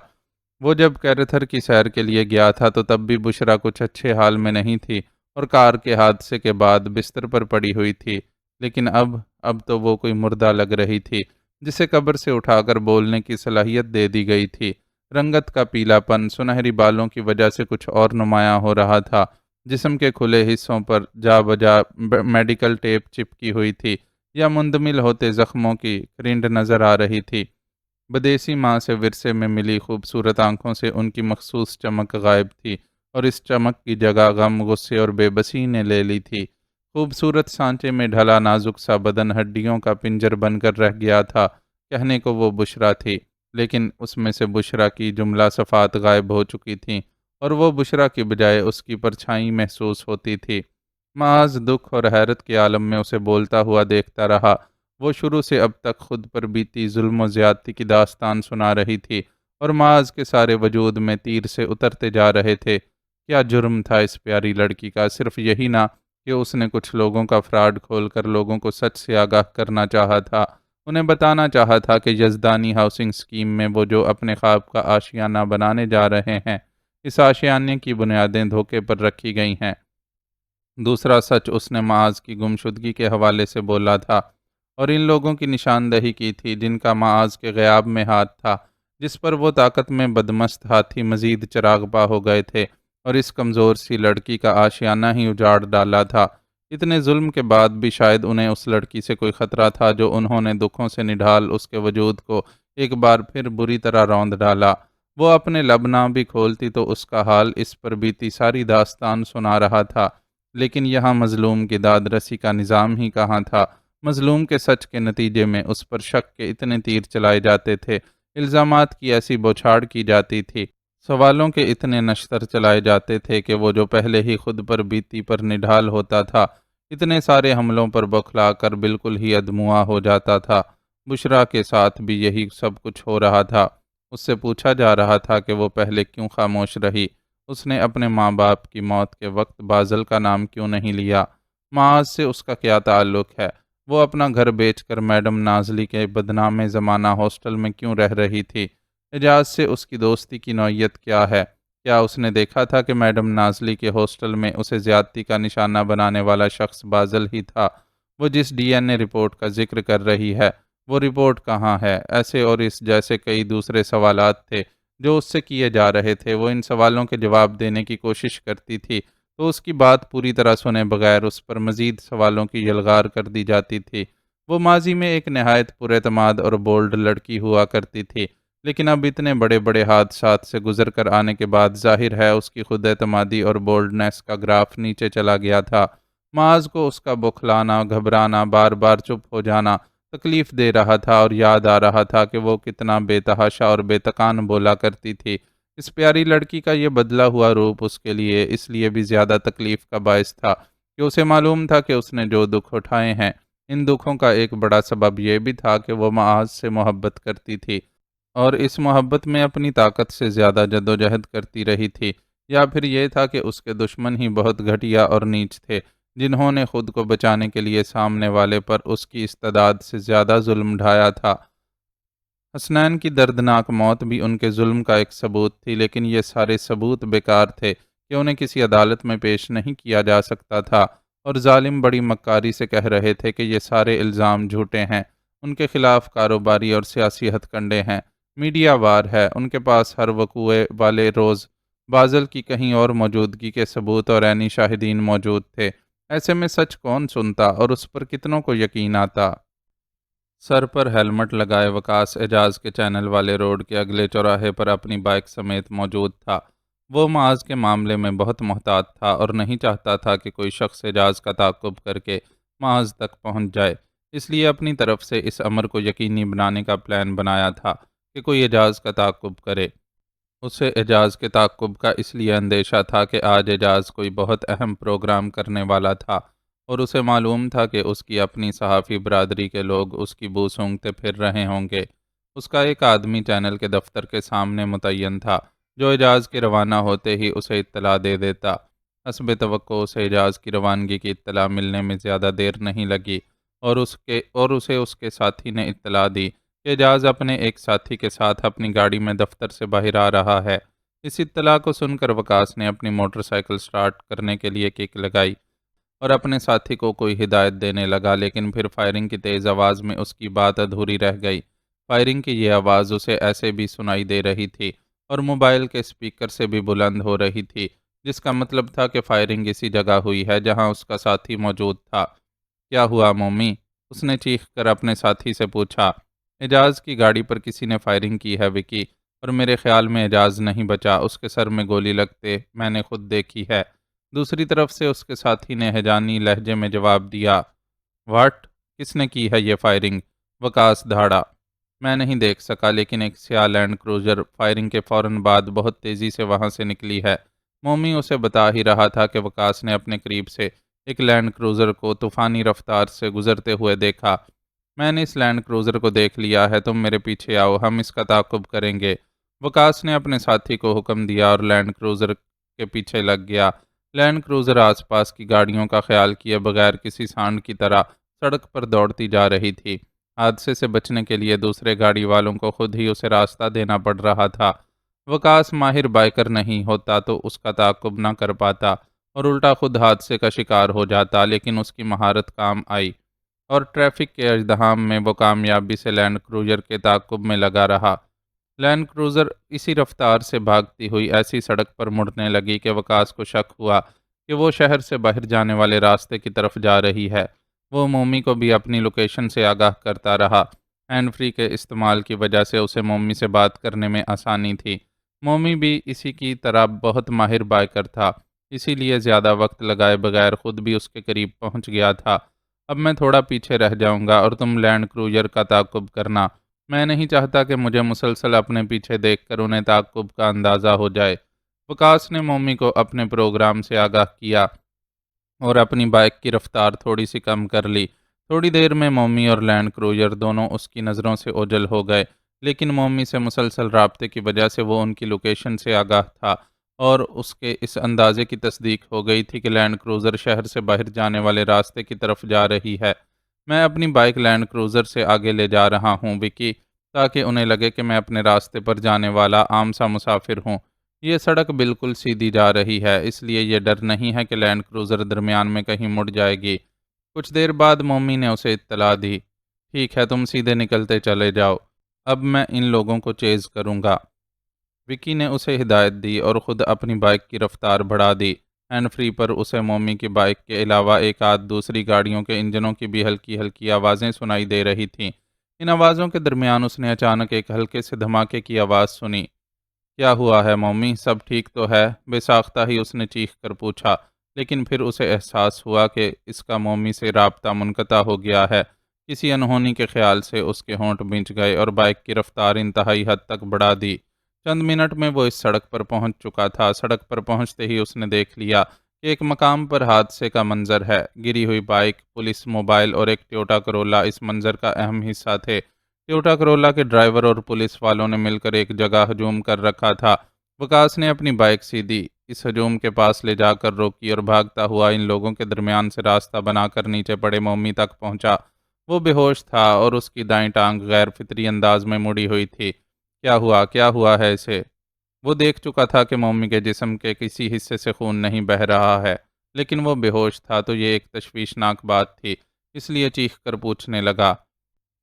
وہ جب کیرتھر کی سیر کے لیے گیا تھا تو تب بھی بشریٰ کچھ اچھے حال میں نہیں تھی، اور کار کے حادثے کے بعد بستر پر پڑی ہوئی تھی، لیکن اب تو وہ کوئی مردہ لگ رہی تھی جسے قبر سے اٹھا کر بولنے کی صلاحیت دے دی گئی تھی۔ رنگت کا پیلا پن سنہری بالوں کی وجہ سے کچھ اور نمایاں ہو رہا تھا، جسم کے کھلے حصوں پر جا بجا میڈیکل ٹیپ چپکی ہوئی تھی، یا مندمل ہوتے زخموں کی کرنڈ نظر آ رہی تھی۔ بدیسی ماں سے ورثے میں ملی خوبصورت آنکھوں سے ان کی مخصوص چمک غائب تھی، اور اس چمک کی جگہ غم، غصے اور بے بسی نے لے لی تھی۔ خوبصورت سانچے میں ڈھلا نازک سا بدن ہڈیوں کا پنجر بن کر رہ گیا تھا۔ کہنے کو وہ بشریٰ تھی، لیکن اس میں سے بشریٰ کی جملہ صفات غائب ہو چکی تھیں، اور وہ بشریٰ کی بجائے اس کی پرچھائی محسوس ہوتی تھی۔ معاذ دکھ اور حیرت کے عالم میں اسے بولتا ہوا دیکھتا رہا۔ وہ شروع سے اب تک خود پر بیتی ظلم و زیادتی کی داستان سنا رہی تھی، اور معاذ کے سارے وجود میں تیر سے اترتے جا رہے تھے۔ کیا جرم تھا اس پیاری لڑکی کا؟ صرف یہی نہ کہ اس نے کچھ لوگوں کا فراڈ کھول کر لوگوں کو سچ سے آگاہ کرنا چاہا تھا، انہیں بتانا چاہا تھا کہ یزدانی ہاؤسنگ اسکیم میں وہ جو اپنے خواب کا آشیانہ بنانے جا رہے ہیں، اس آشیانے کی بنیادیں دھوکے پر رکھی گئی ہیں۔ دوسرا سچ اس نے معاذ کی گمشدگی کے حوالے سے بولا تھا، اور ان لوگوں کی نشاندہی کی تھی جن کا معاذ کے غیاب میں ہاتھ تھا، جس پر وہ طاقت میں بدمست ہاتھی مزید چراغ پا ہو گئے تھے، اور اس کمزور سی لڑکی کا آشیانہ ہی اجاڑ ڈالا تھا۔ اتنے ظلم کے بعد بھی شاید انہیں اس لڑکی سے کوئی خطرہ تھا جو انہوں نے دکھوں سے نڈھال اس کے وجود کو ایک بار پھر بری طرح روند ڈالا۔ وہ اپنے لب نہ بھی کھولتی تو اس کا حال اس پر بیتی ساری داستان سنا رہا تھا، لیکن یہاں مظلوم کی داد رسی کا نظام ہی کہاں تھا؟ مظلوم کے سچ کے نتیجے میں اس پر شک کے اتنے تیر چلائے جاتے تھے، الزامات کی ایسی بوچھاڑ کی جاتی تھی، سوالوں کے اتنے نشتر چلائے جاتے تھے کہ وہ جو پہلے ہی خود پر بیتی پر نڈھال ہوتا تھا، اتنے سارے حملوں پر بوکھلا کر بالکل ہی ادموا ہو جاتا تھا۔ بشریٰ کے ساتھ بھی یہی سب کچھ ہو رہا تھا۔ اس سے پوچھا جا رہا تھا کہ وہ پہلے کیوں خاموش رہی، اس نے اپنے ماں باپ کی موت کے وقت بازل کا نام کیوں نہیں لیا، معاذ سے اس کا کیا تعلق ہے، وہ اپنا گھر بیچ کر میڈم نازلی کے بدنام زمانہ ہاسٹل میں کیوں رہ رہی تھی، اعجاز سے اس کی دوستی کی نوعیت کیا ہے؟ کیا اس نے دیکھا تھا کہ میڈم نازلی کے ہاسٹل میں اسے زیادتی کا نشانہ بنانے والا شخص بازل ہی تھا؟ وہ جس ڈی این اے رپورٹ کا ذکر کر رہی ہے، وہ رپورٹ کہاں ہے؟ ایسے اور اس جیسے کئی دوسرے سوالات تھے جو اس سے کیے جا رہے تھے۔ وہ ان سوالوں کے جواب دینے کی کوشش کرتی تھی تو اس کی بات پوری طرح سنے بغیر اس پر مزید سوالوں کی یلغار کر دی جاتی تھی۔ وہ ماضی میں ایک نہایت پر اعتماد اور بولڈ لڑکی ہوا کرتی تھی، لیکن اب اتنے بڑے بڑے حادثات سے گزر کر آنے کے بعد ظاہر ہے اس کی خود اعتمادی اور بولڈنیس کا گراف نیچے چلا گیا تھا۔ معاذ کو اس کا بوکھلانا، گھبرانا، بار بار چپ ہو جانا تکلیف دے رہا تھا، اور یاد آ رہا تھا کہ وہ کتنا بے تحاشا اور بے تکان بولا کرتی تھی۔ اس پیاری لڑکی کا یہ بدلا ہوا روپ اس کے لیے اس لیے بھی زیادہ تکلیف کا باعث تھا کہ اسے معلوم تھا کہ اس نے جو دکھ اٹھائے ہیں، ان دکھوں کا ایک بڑا سبب یہ بھی تھا کہ وہ معاذ سے محبت کرتی تھی، اور اس محبت میں اپنی طاقت سے زیادہ جدوجہد کرتی رہی تھی، یا پھر یہ تھا کہ اس کے دشمن ہی بہت گھٹیا اور نیچ تھے، جنہوں نے خود کو بچانے کے لیے سامنے والے پر اس کی استعداد سے زیادہ ظلم ڈھایا تھا۔ حسنین کی دردناک موت بھی ان کے ظلم کا ایک ثبوت تھی، لیکن یہ سارے ثبوت بیکار تھے کہ انہیں کسی عدالت میں پیش نہیں کیا جا سکتا تھا، اور ظالم بڑی مکاری سے کہہ رہے تھے کہ یہ سارے الزام جھوٹے ہیں، ان کے خلاف کاروباری اور سیاسی ہتھ کنڈے ہیں، میڈیا وار ہے، ان کے پاس ہر وقوعے والے روز بازل کی کہیں اور موجودگی کے ثبوت اور عینی شاہدین موجود تھے۔ ایسے میں سچ کون سنتا اور اس پر کتنوں کو یقین آتا؟ سر پر ہیلمٹ لگائے وکاس اعجاز کے چینل والے روڈ کے اگلے چوراہے پر اپنی بائک سمیت موجود تھا۔ وہ معاذ کے معاملے میں بہت محتاط تھا اور نہیں چاہتا تھا کہ کوئی شخص اعجاز کا تعاقب کر کے معاذ تک پہنچ جائے، اس لیے اپنی طرف سے اس امر کو یقینی بنانے کا پلان بنایا تھا کہ کوئی اعجاز کا تعاقب کرے۔ اسے اعجاز کے تعاقب کا اس لیے اندیشہ تھا کہ آج اعجاز کوئی بہت اہم پروگرام کرنے والا تھا اور اسے معلوم تھا کہ اس کی اپنی صحافی برادری کے لوگ اس کی بو سونگھتے پھر رہے ہوں گے۔ اس کا ایک آدمی چینل کے دفتر کے سامنے متعین تھا جو اعجاز کے روانہ ہوتے ہی اسے اطلاع دے دیتا۔ حسب توقع اسے اعجاز کی روانگی کی اطلاع ملنے میں زیادہ دیر نہیں لگی اور اسے اس کے ساتھی نے اطلاع دی کہ اعجاز اپنے ایک ساتھی کے ساتھ اپنی گاڑی میں دفتر سے باہر آ رہا ہے۔ اس اطلاع کو سن کر وکاس نے اپنی موٹر سائیکل سٹارٹ کرنے کے لیے کک لگائی اور اپنے ساتھی کو کوئی ہدایت دینے لگا، لیکن پھر فائرنگ کی تیز آواز میں اس کی بات ادھوری رہ گئی۔ فائرنگ کی یہ آواز اسے ایسے بھی سنائی دے رہی تھی اور موبائل کے اسپیکر سے بھی بلند ہو رہی تھی، جس کا مطلب تھا کہ فائرنگ اسی جگہ ہوئی ہے جہاں اس کا ساتھی موجود تھا۔ کیا ہوا مومی؟ اس نے چیخ کر اپنے ساتھی سے پوچھا۔ اعجاز کی گاڑی پر کسی نے فائرنگ کی ہے وکی، اور میرے خیال میں اعجاز نہیں بچا، اس کے سر میں گولی لگتے میں نے خود دیکھی ہے۔ دوسری طرف سے اس کے ساتھی نے ہجانی لہجے میں جواب دیا۔ واٹ؟ کس نے کی ہے یہ فائرنگ؟ وکاس دھاڑا۔ میں نہیں دیکھ سکا، لیکن ایک سیاہ لینڈ کروزر فائرنگ کے فوراً بعد بہت تیزی سے وہاں سے نکلی ہے۔ مومی اسے بتا ہی رہا تھا کہ وکاس نے اپنے قریب سے ایک لینڈ کروزر کو طوفانی رفتار سے گزرتے ہوئے دیکھا۔ میں نے اس لینڈ کروزر کو دیکھ لیا ہے، تم میرے پیچھے آؤ، ہم اس کا تعاقب کریں گے۔ وکاس نے اپنے ساتھی کو حکم دیا اور لینڈ کروزر کے پیچھے لگ گیا۔ لینڈ کروزر آس پاس کی گاڑیوں کا خیال کیے بغیر کسی سانڈ کی طرح سڑک پر دوڑتی جا رہی تھی۔ حادثے سے بچنے کے لیے دوسرے گاڑی والوں کو خود ہی اسے راستہ دینا پڑ رہا تھا۔ وکاس ماہر بائیکر نہیں ہوتا تو اس کا تعاقب نہ کر پاتا اور الٹا خود حادثے کا شکار ہو جاتا، لیکن اس کی مہارت کام آئی اور ٹریفک کے ازدحام میں وہ کامیابی سے لینڈ کروزر کے تعاقب میں لگا رہا۔ لینڈ کروزر اسی رفتار سے بھاگتی ہوئی ایسی سڑک پر مڑنے لگی کہ وکاس کو شک ہوا کہ وہ شہر سے باہر جانے والے راستے کی طرف جا رہی ہے۔ وہ مومی کو بھی اپنی لوکیشن سے آگاہ کرتا رہا۔ ہینڈ فری کے استعمال کی وجہ سے اسے مومی سے بات کرنے میں آسانی تھی۔ مومی بھی اسی کی طرح بہت ماہر بائیکر تھا، اسی لیے زیادہ وقت لگائے بغیر خود بھی اس کے قریب پہنچ گیا تھا۔ اب میں تھوڑا پیچھے رہ جاؤں گا اور تم لینڈ کروزر کا تعاقب کرنا۔ میں نہیں چاہتا کہ مجھے مسلسل اپنے پیچھے دیکھ کر انہیں تعاقب کا اندازہ ہو جائے۔ وکاس نے مومی کو اپنے پروگرام سے آگاہ کیا اور اپنی بائک کی رفتار تھوڑی سی کم کر لی۔ تھوڑی دیر میں مومی اور لینڈ کروزر دونوں اس کی نظروں سے اوجھل ہو گئے، لیکن مومی سے مسلسل رابطے کی وجہ سے وہ ان کی لوکیشن سے آگاہ تھا اور اس کے اس اندازے کی تصدیق ہو گئی تھی کہ لینڈ کروزر شہر سے باہر جانے والے راستے کی طرف جا رہی ہے۔ میں اپنی بائک لینڈ کروزر سے آگے لے جا رہا ہوں وکی، تاکہ انہیں لگے کہ میں اپنے راستے پر جانے والا عام سا مسافر ہوں۔ یہ سڑک بالکل سیدھی جا رہی ہے، اس لیے یہ ڈر نہیں ہے کہ لینڈ کروزر درمیان میں کہیں مڑ جائے گی۔ کچھ دیر بعد مومی نے اسے اطلاع دی۔ ٹھیک ہے، تم سیدھے نکلتے چلے جاؤ، اب میں ان لوگوں کو چیز کروں گا۔ وکی نے اسے ہدایت دی اور خود اپنی بائک کی رفتار بڑھا دی۔ ہینڈ فری پر اسے مومی کی بائک کے علاوہ ایک آدھ دوسری گاڑیوں کے انجنوں کی بھی ہلکی ہلکی آوازیں سنائی دے رہی تھیں۔ ان آوازوں کے درمیان اس نے اچانک ایک ہلکے سے دھماکے کی آواز سنی۔ کیا ہوا ہے مومی؟ سب ٹھیک تو ہے؟ بے ساختہ ہی اس نے چیخ کر پوچھا، لیکن پھر اسے احساس ہوا کہ اس کا مومی سے رابطہ منقطع ہو گیا ہے۔ کسی انہونی کے خیال سے اس کے ہونٹ بھنچ گئے اور بائک کی رفتار انتہائی حد تک بڑھا دی۔ چند منٹ میں وہ اس سڑک پر پہنچ چکا تھا۔ سڑک پر پہنچتے ہی اس نے دیکھ لیا کہ ایک مقام پر حادثے کا منظر ہے۔ گری ہوئی بائک، پولیس موبائل اور ایک ٹویوٹا کرولا اس منظر کا اہم حصہ تھے۔ ٹویوٹا کرولا کے ڈرائیور اور پولیس والوں نے مل کر ایک جگہ ہجوم کر رکھا تھا۔ وکاس نے اپنی بائک سیدھی اس ہجوم کے پاس لے جا کر روکی اور بھاگتا ہوا ان لوگوں کے درمیان سے راستہ بنا کر نیچے پڑے مومی تک پہنچا۔ وہ بے ہوش تھا اور اس کی دائیں ٹانگ غیر فطری انداز میں مڑی ہوئی تھی۔ کیا ہوا ہے اسے؟ وہ دیکھ چکا تھا کہ مومی کے جسم کے کسی حصے سے خون نہیں بہہ رہا ہے۔ لیکن وہ بے ہوش تھا، تو یہ ایک تشویشناک بات تھی، اس لیے چیخ کر پوچھنے لگا،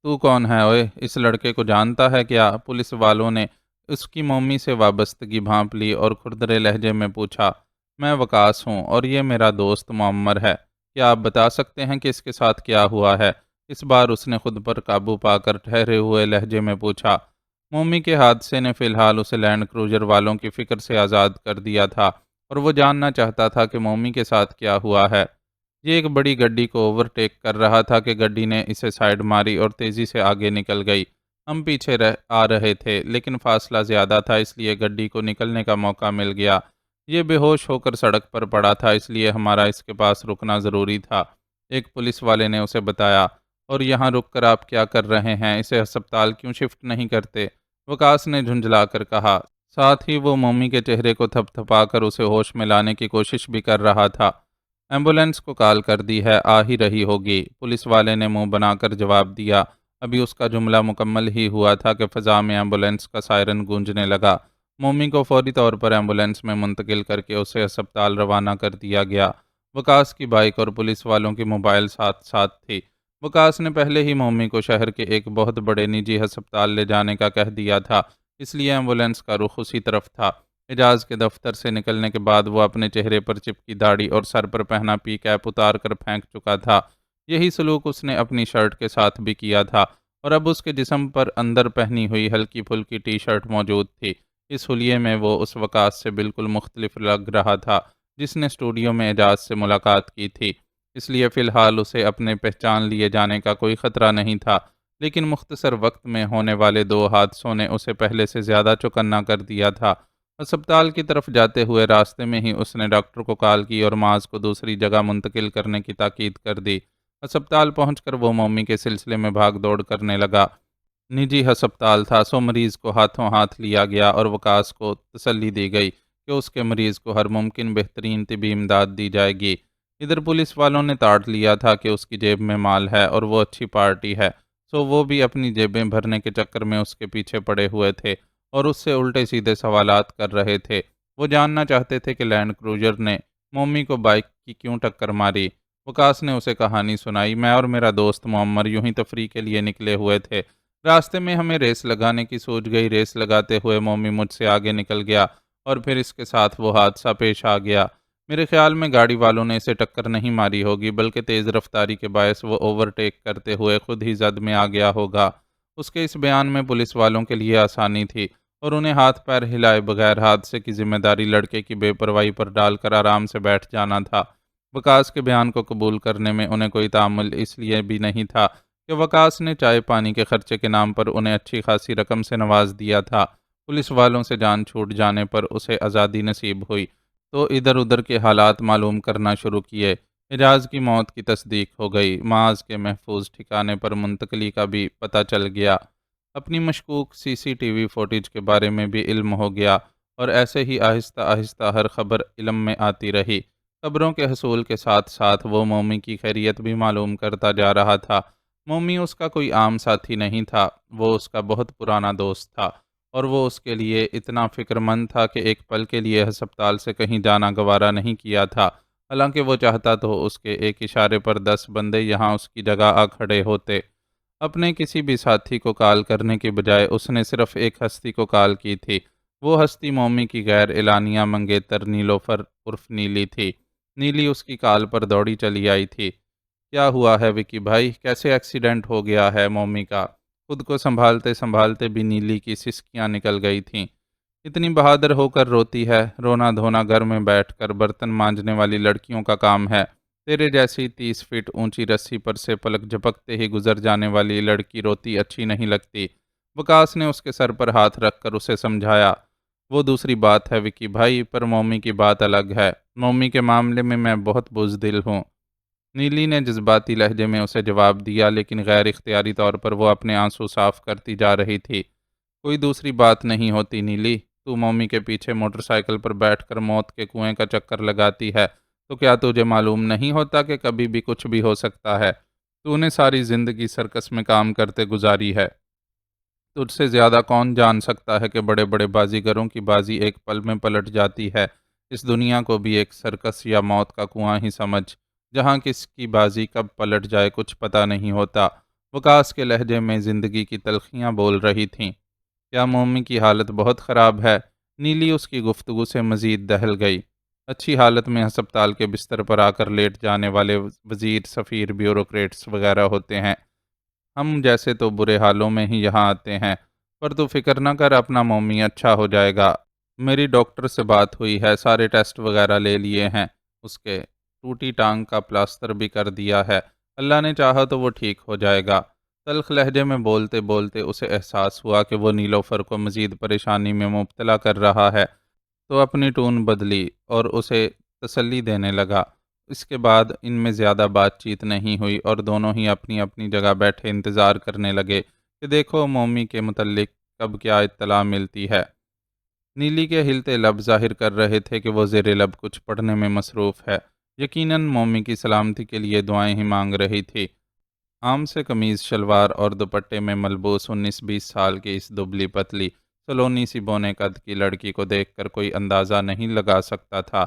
تو کون ہے اوئے؟ اس لڑکے کو جانتا ہے کیا؟ پولیس والوں نے اس کی مومی سے وابستگی بھانپ لی اور کھردرے لہجے میں پوچھا، میں وقاص ہوں اور یہ میرا دوست معمر ہے، کیا آپ بتا سکتے ہیں کہ اس کے ساتھ کیا ہوا ہے؟ اس بار اس نے خود پر قابو پا کر ٹھہرے ہوئے لہجے میں پوچھا۔ مومی کے حادثے نے فی الحال اسے لینڈ کروزر والوں کی فکر سے آزاد کر دیا تھا اور وہ جاننا چاہتا تھا کہ مومی کے ساتھ کیا ہوا ہے۔ یہ ایک بڑی گڈی کو اوورٹیک کر رہا تھا کہ گڈی نے اسے سائیڈ ماری اور تیزی سے آگے نکل گئی۔ ہم پیچھے آ رہے تھے لیکن فاصلہ زیادہ تھا، اس لیے گڈی کو نکلنے کا موقع مل گیا۔ یہ بے ہوش ہو کر سڑک پر پڑا تھا، اس لیے ہمارا اس کے پاس رکنا ضروری تھا، ایک پولیس والے نے اسے بتایا۔ اور یہاں رک کر آپ کیا کر رہے ہیں؟ اسے ہسپتال کیوں شفٹ نہیں کرتے؟ وقاص نے جھنجھلا کر کہا۔ ساتھ ہی وہ مومی کے چہرے کو تھپ تھپا کر اسے ہوش میں لانے کی کوشش بھی کر رہا تھا۔ ایمبولینس کو کال کر دی ہے، آ ہی رہی ہوگی، پولیس والے نے منہ بنا کر جواب دیا۔ ابھی اس کا جملہ مکمل ہی ہوا تھا کہ فضا میں ایمبولینس کا سائرن گونجنے لگا۔ مومی کو فوری طور پر ایمبولینس میں منتقل کر کے اسے ہسپتال روانہ کر دیا گیا۔ وقاص کی بائک اور پولیس والوں کی موبائل ساتھ ساتھ تھی۔ وقاص نے پہلے ہی مومی کو شہر کے ایک بہت بڑے نجی ہسپتال لے جانے کا کہہ دیا تھا، اس لیے ایمبولینس کا رخ اسی طرف تھا۔ اعجاز کے دفتر سے نکلنے کے بعد وہ اپنے چہرے پر چپکی داڑھی اور سر پر پہنا پی کیپ اتار کر پھینک چکا تھا۔ یہی سلوک اس نے اپنی شرٹ کے ساتھ بھی کیا تھا اور اب اس کے جسم پر اندر پہنی ہوئی ہلکی پھلکی ٹی شرٹ موجود تھی۔ اس حلیے میں وہ اس وقاص سے بالکل مختلف لگ رہا تھا جس نے اسٹوڈیو میں اعجاز سے ملاقات کی تھی، اس لیے فی الحال اسے اپنے پہچان لیے جانے کا کوئی خطرہ نہیں تھا، لیکن مختصر وقت میں ہونے والے دو حادثوں نے اسے پہلے سے زیادہ چوکنا کر دیا تھا۔ ہسپتال کی طرف جاتے ہوئے راستے میں ہی اس نے ڈاکٹر کو کال کی اور معاذ کو دوسری جگہ منتقل کرنے کی تاکید کر دی۔ ہسپتال پہنچ کر وہ مومی کے سلسلے میں بھاگ دوڑ کرنے لگا۔ نجی ہسپتال تھا، سو مریض کو ہاتھوں ہاتھ لیا گیا اور وقاص کو تسلی دی گئی کہ اس کے مریض کو ہر ممکن بہترین طبی امداد دی جائے گی۔ ادھر پولیس والوں نے تاڑ لیا تھا کہ اس کی جیب میں مال ہے اور وہ اچھی پارٹی ہے، سو وہ بھی اپنی جیبیں بھرنے کے چکر میں اس کے پیچھے پڑے ہوئے تھے اور اس سے الٹے سیدھے سوالات کر رہے تھے۔ وہ جاننا چاہتے تھے کہ لینڈ کروزر نے مومی کو بائک کی کیوں ٹکر ماری۔ وقاص نے اسے کہانی سنائی۔ میں اور میرا دوست معمر یوں ہی تفریح کے لیے نکلے ہوئے تھے، راستے میں ہمیں ریس لگانے کی سوچ گئی، ریس لگاتے ہوئے مومی مجھ سے آگے نکل گیا اور پھر اس کے ساتھ وہ حادثہ پیش آ گیا۔ میرے خیال میں گاڑی والوں نے اسے ٹکر نہیں ماری ہوگی بلکہ تیز رفتاری کے باعث وہ اوورٹیک کرتے ہوئے خود ہی زد میں آ گیا ہوگا۔ اس کے اس بیان میں پولیس والوں کے لیے آسانی تھی اور انہیں ہاتھ پیر ہلائے بغیر حادثے کی ذمہ داری لڑکے کی بے پرواہی پر ڈال کر آرام سے بیٹھ جانا تھا۔ وقاص کے بیان کو قبول کرنے میں انہیں کوئی تعامل اس لیے بھی نہیں تھا کہ وقاص نے چائے پانی کے خرچے کے نام پر انہیں اچھی خاصی رقم سے نواز دیا تھا۔ پولیس والوں سے جان چھوٹ جانے پر اسے آزادی نصیب ہوئی تو ادھر ادھر کے حالات معلوم کرنا شروع کیے۔ اعجاز کی موت کی تصدیق ہو گئی، معاذ کے محفوظ ٹھکانے پر منتقلی کا بھی پتہ چل گیا، اپنی مشکوک سی سی ٹی وی فوٹیج کے بارے میں بھی علم ہو گیا اور ایسے ہی آہستہ آہستہ ہر خبر علم میں آتی رہی۔ خبروں کے حصول کے ساتھ ساتھ وہ مومی کی خیریت بھی معلوم کرتا جا رہا تھا۔ مومی اس کا کوئی عام ساتھی نہیں تھا، وہ اس کا بہت پرانا دوست تھا اور وہ اس کے لیے اتنا فکر مند تھا کہ ایک پل کے لیے ہسپتال سے کہیں جانا گوارا نہیں کیا تھا، حالانکہ وہ چاہتا تو اس کے ایک اشارے پر 10 بندے یہاں اس کی جگہ آ کھڑے ہوتے۔ اپنے کسی بھی ساتھی کو کال کرنے کے بجائے اس نے صرف ایک ہستی کو کال کی تھی۔ وہ ہستی مومی کی غیر اعلانیہ منگیتر نیلوفر عرف نیلی تھی۔ نیلی اس کی کال پر دوڑی چلی آئی تھی۔ کیا ہوا ہے وکی بھائی؟ کیسے ایکسیڈنٹ ہو گیا ہے مومی کا؟ خود کو سنبھالتے سنبھالتے بھی نیلی کی سسکیاں نکل گئی تھیں۔ اتنی بہادر ہو کر روتی ہے، رونا دھونا گھر میں بیٹھ کر برتن مانجنے والی لڑکیوں کا کام ہے، تیرے جیسی 30 فٹ اونچی رسی پر سے پلک جھپکتے ہی گزر جانے والی لڑکی روتی اچھی نہیں لگتی۔ وقاص نے اس کے سر پر ہاتھ رکھ کر اسے سمجھایا، وہ دوسری بات ہے وکی بھائی، پر مومی کی بات الگ ہے، مومی کے معاملے میں بہت بزدل ہوں۔ نیلی نے جذباتی لہجے میں اسے جواب دیا، لیکن غیر اختیاری طور پر وہ اپنے آنسو صاف کرتی جا رہی تھی۔ کوئی دوسری بات نہیں ہوتی نیلی، تو مومی کے پیچھے موٹر سائیکل پر بیٹھ کر موت کے کنویں کا چکر لگاتی ہے تو کیا تجھے معلوم نہیں ہوتا کہ کبھی بھی کچھ بھی ہو سکتا ہے؟ تو نے ساری زندگی سرکس میں کام کرتے گزاری ہے، تجھ سے زیادہ کون جان سکتا ہے کہ بڑے بڑے بازیگروں کی بازی ایک پل میں پلٹ جاتی ہے، اس دنیا کو بھی ایک سرکس یا موت کا کنواں ہی سمجھ، جہاں کس کی بازی کب پلٹ جائے کچھ پتہ نہیں ہوتا۔ وکاس کے لہجے میں زندگی کی تلخیاں بول رہی تھیں۔ کیا مومی کی حالت بہت خراب ہے؟ نیلی اس کی گفتگو سے مزید دہل گئی۔ اچھی حالت میں ہسپتال کے بستر پر آ کر لیٹ جانے والے وزیر، سفیر، بیوروکریٹس وغیرہ ہوتے ہیں۔ ہم جیسے تو برے حالوں میں ہی یہاں آتے ہیں، پر تو فکر نہ کر، اپنا مومی اچھا ہو جائے گا۔ میری ڈاکٹر سے بات ہوئی ہے، سارے ٹیسٹ وغیرہ لے لیے ہیں، اس کے ٹوٹی ٹانگ کا پلاسٹر بھی کر دیا ہے، اللہ نے چاہا تو وہ ٹھیک ہو جائے گا۔ تلخ لہجے میں بولتے بولتے اسے احساس ہوا کہ وہ نیلوفر کو مزید پریشانی میں مبتلا کر رہا ہے، تو اپنی ٹون بدلی اور اسے تسلی دینے لگا۔ اس کے بعد ان میں زیادہ بات چیت نہیں ہوئی اور دونوں ہی اپنی اپنی جگہ بیٹھے انتظار کرنے لگے کہ دیکھو مومی کے متعلق کب کیا اطلاع ملتی ہے۔ نیلی کے ہلتے لب ظاہر کر رہے تھے کہ وہ زیر لب کچھ پڑھنے میں مصروف ہے، یقیناً مومی کی سلامتی کے لیے دعائیں ہی مانگ رہی تھی۔ عام سے قمیض شلوار اور دوپٹے میں ملبوس 19-20 سال کی اس دبلی پتلی سلونی سی بونے قد کی لڑکی کو دیکھ کر کوئی اندازہ نہیں لگا سکتا تھا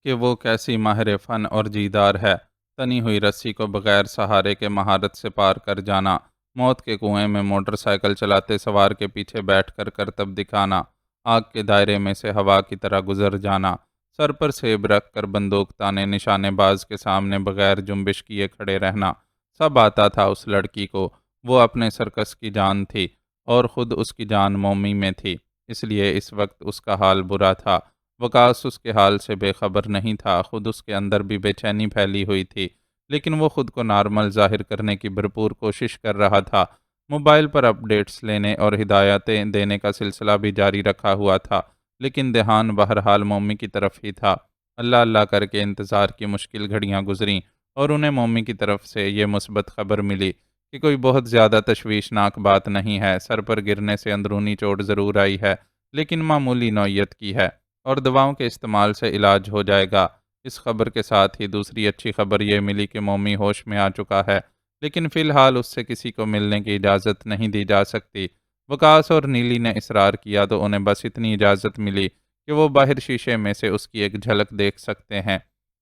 کہ وہ کیسی ماہر فن اور جیدار ہے۔ تنی ہوئی رسی کو بغیر سہارے کے مہارت سے پار کر جانا، موت کے کنویں میں موٹر سائیکل چلاتے سوار کے پیچھے بیٹھ کر کرتب دکھانا، آگ کے دائرے میں سے ہوا کی طرح گزر جانا، سر پر سیب رکھ کر بندوق تانے نشانے باز کے سامنے بغیر جنبش کیے کھڑے رہنا، سب آتا تھا اس لڑکی کو۔ وہ اپنے سرکس کی جان تھی اور خود اس کی جان مومی میں تھی، اس لیے اس وقت اس کا حال برا تھا۔ وکاس اس کے حال سے بے خبر نہیں تھا، خود اس کے اندر بھی بے چینی پھیلی ہوئی تھی، لیکن وہ خود کو نارمل ظاہر کرنے کی بھرپور کوشش کر رہا تھا۔ موبائل پر اپ ڈیٹس لینے اور ہدایتیں دینے کا سلسلہ بھی جاری رکھا ہوا تھا، لیکن دھیان بہرحال مومی کی طرف ہی تھا۔ اللہ اللہ کر کے انتظار کی مشکل گھڑیاں گزریں اور انہیں مومی کی طرف سے یہ مثبت خبر ملی کہ کوئی بہت زیادہ تشویشناک بات نہیں ہے، سر پر گرنے سے اندرونی چوٹ ضرور آئی ہے، لیکن معمولی نوعیت کی ہے اور دواؤں کے استعمال سے علاج ہو جائے گا۔ اس خبر کے ساتھ ہی دوسری اچھی خبر یہ ملی کہ مومی ہوش میں آ چکا ہے، لیکن فی الحال اس سے کسی کو ملنے کی اجازت نہیں دی جا سکتی۔ وکاس اور نیلی نے اصرار کیا تو انہیں بس اتنی اجازت ملی کہ وہ باہر شیشے میں سے اس کی ایک جھلک دیکھ سکتے ہیں۔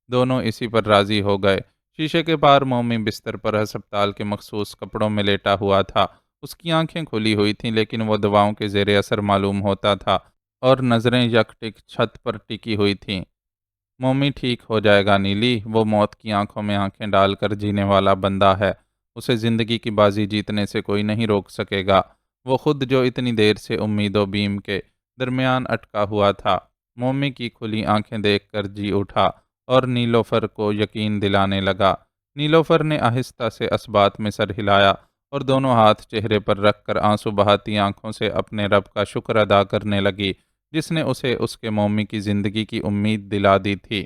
دونوں اسی پر راضی ہو گئے۔ شیشے کے پار مومی بستر پر ہسپتال کے مخصوص کپڑوں میں لیٹا ہوا تھا۔ اس کی آنکھیں کھلی ہوئی تھیں، لیکن وہ دواؤں کے زیر اثر معلوم ہوتا تھا اور نظریں یک ٹک چھت پر ٹکی ہوئی تھیں۔ مومی ٹھیک ہو جائے گا نیلی، وہ موت کی آنکھوں میں آنکھیں ڈال کر جینے والا بندہ ہے، اسے زندگی کی بازی جیتنے سے کوئی نہیں روک سکے گا۔ وہ خود جو اتنی دیر سے امید و بیم کے درمیان اٹکا ہوا تھا، مومی کی کھلی آنکھیں دیکھ کر جی اٹھا اور نیلوفر کو یقین دلانے لگا۔ نیلوفر نے آہستہ سے اسبات میں سر ہلایا اور دونوں ہاتھ چہرے پر رکھ کر آنسو بہاتی آنکھوں سے اپنے رب کا شکر ادا کرنے لگی، جس نے اسے اس کے مومی کی زندگی کی امید دلا دی تھی۔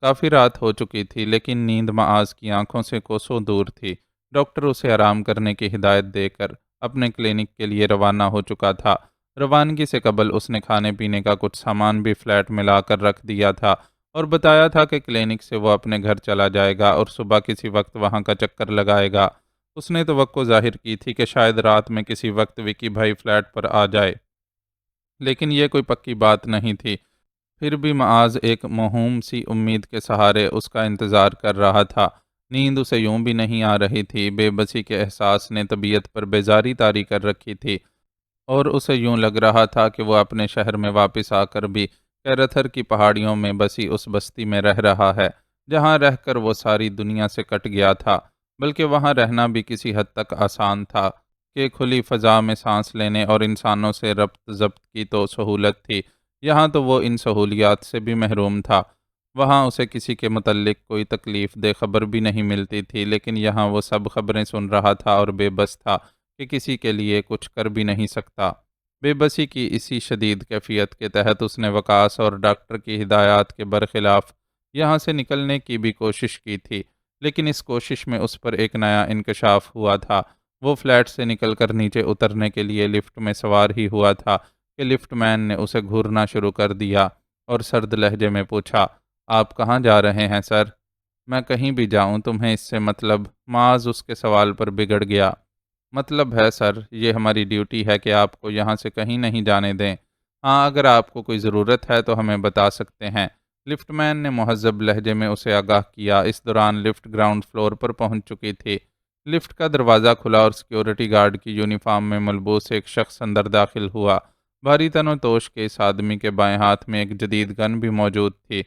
کافی رات ہو چکی تھی، لیکن نیند معاذ کی آنکھوں سے کوسوں دور تھی۔ ڈاکٹر اسے آرام کرنے کی ہدایت دے کر اپنے کلینک کے لیے روانہ ہو چکا تھا۔ روانگی سے قبل اس نے کھانے پینے کا کچھ سامان بھی فلیٹ میں لا کر رکھ دیا تھا اور بتایا تھا کہ کلینک سے وہ اپنے گھر چلا جائے گا اور صبح کسی وقت وہاں کا چکر لگائے گا۔ اس نے توقع ظاہر کی تھی کہ شاید رات میں کسی وقت وکی بھائی فلیٹ پر آ جائے، لیکن یہ کوئی پکی بات نہیں تھی۔ پھر بھی معاذ ایک موہوم سی امید کے سہارے اس کا انتظار کر رہا تھا۔ نیند اسے یوں بھی نہیں آ رہی تھی، بے بسی کے احساس نے طبیعت پر بیزاری طاری کر رکھی تھی اور اسے یوں لگ رہا تھا کہ وہ اپنے شہر میں واپس آ کر بھی کیرتھر کی پہاڑیوں میں بسی اس بستی میں رہ رہا ہے جہاں رہ کر وہ ساری دنیا سے کٹ گیا تھا، بلکہ وہاں رہنا بھی کسی حد تک آسان تھا کہ کھلی فضا میں سانس لینے اور انسانوں سے ربط ضبط کی تو سہولت تھی، یہاں تو وہ ان سہولیات سے بھی محروم تھا۔ وہاں اسے کسی کے متعلق کوئی تکلیف دہ خبر بھی نہیں ملتی تھی، لیکن یہاں وہ سب خبریں سن رہا تھا اور بے بس تھا کہ کسی کے لیے کچھ کر بھی نہیں سکتا۔ بے بسی کی اسی شدید کیفیت کے تحت اس نے وکاس اور ڈاکٹر کی ہدایات کے برخلاف یہاں سے نکلنے کی بھی کوشش کی تھی، لیکن اس کوشش میں اس پر ایک نیا انکشاف ہوا تھا۔ وہ فلیٹ سے نکل کر نیچے اترنے کے لیے لفٹ میں سوار ہی ہوا تھا کہ لفٹ مین نے اسے گھورنا شروع کر دیا اور سرد لہجے میں پوچھا، آپ کہاں جا رہے ہیں سر؟ میں کہیں بھی جاؤں، تمہیں اس سے مطلب؟ معاذ اس کے سوال پر بگڑ گیا۔ مطلب ہے سر، یہ ہماری ڈیوٹی ہے کہ آپ کو یہاں سے کہیں نہیں جانے دیں۔ ہاں، اگر آپ کو کوئی ضرورت ہے تو ہمیں بتا سکتے ہیں۔ لفٹ مین نے مہذب لہجے میں اسے آگاہ کیا۔ اس دوران لفٹ گراؤنڈ فلور پر پہنچ چکی تھی۔ لفٹ کا دروازہ کھلا اور سیکیورٹی گارڈ کی یونیفارم میں ملبوس ایک شخص اندر داخل ہوا۔ بھاری تن و توش کے اس آدمی کے بائیں ہاتھ میں ایک جدید گن بھی موجود تھی۔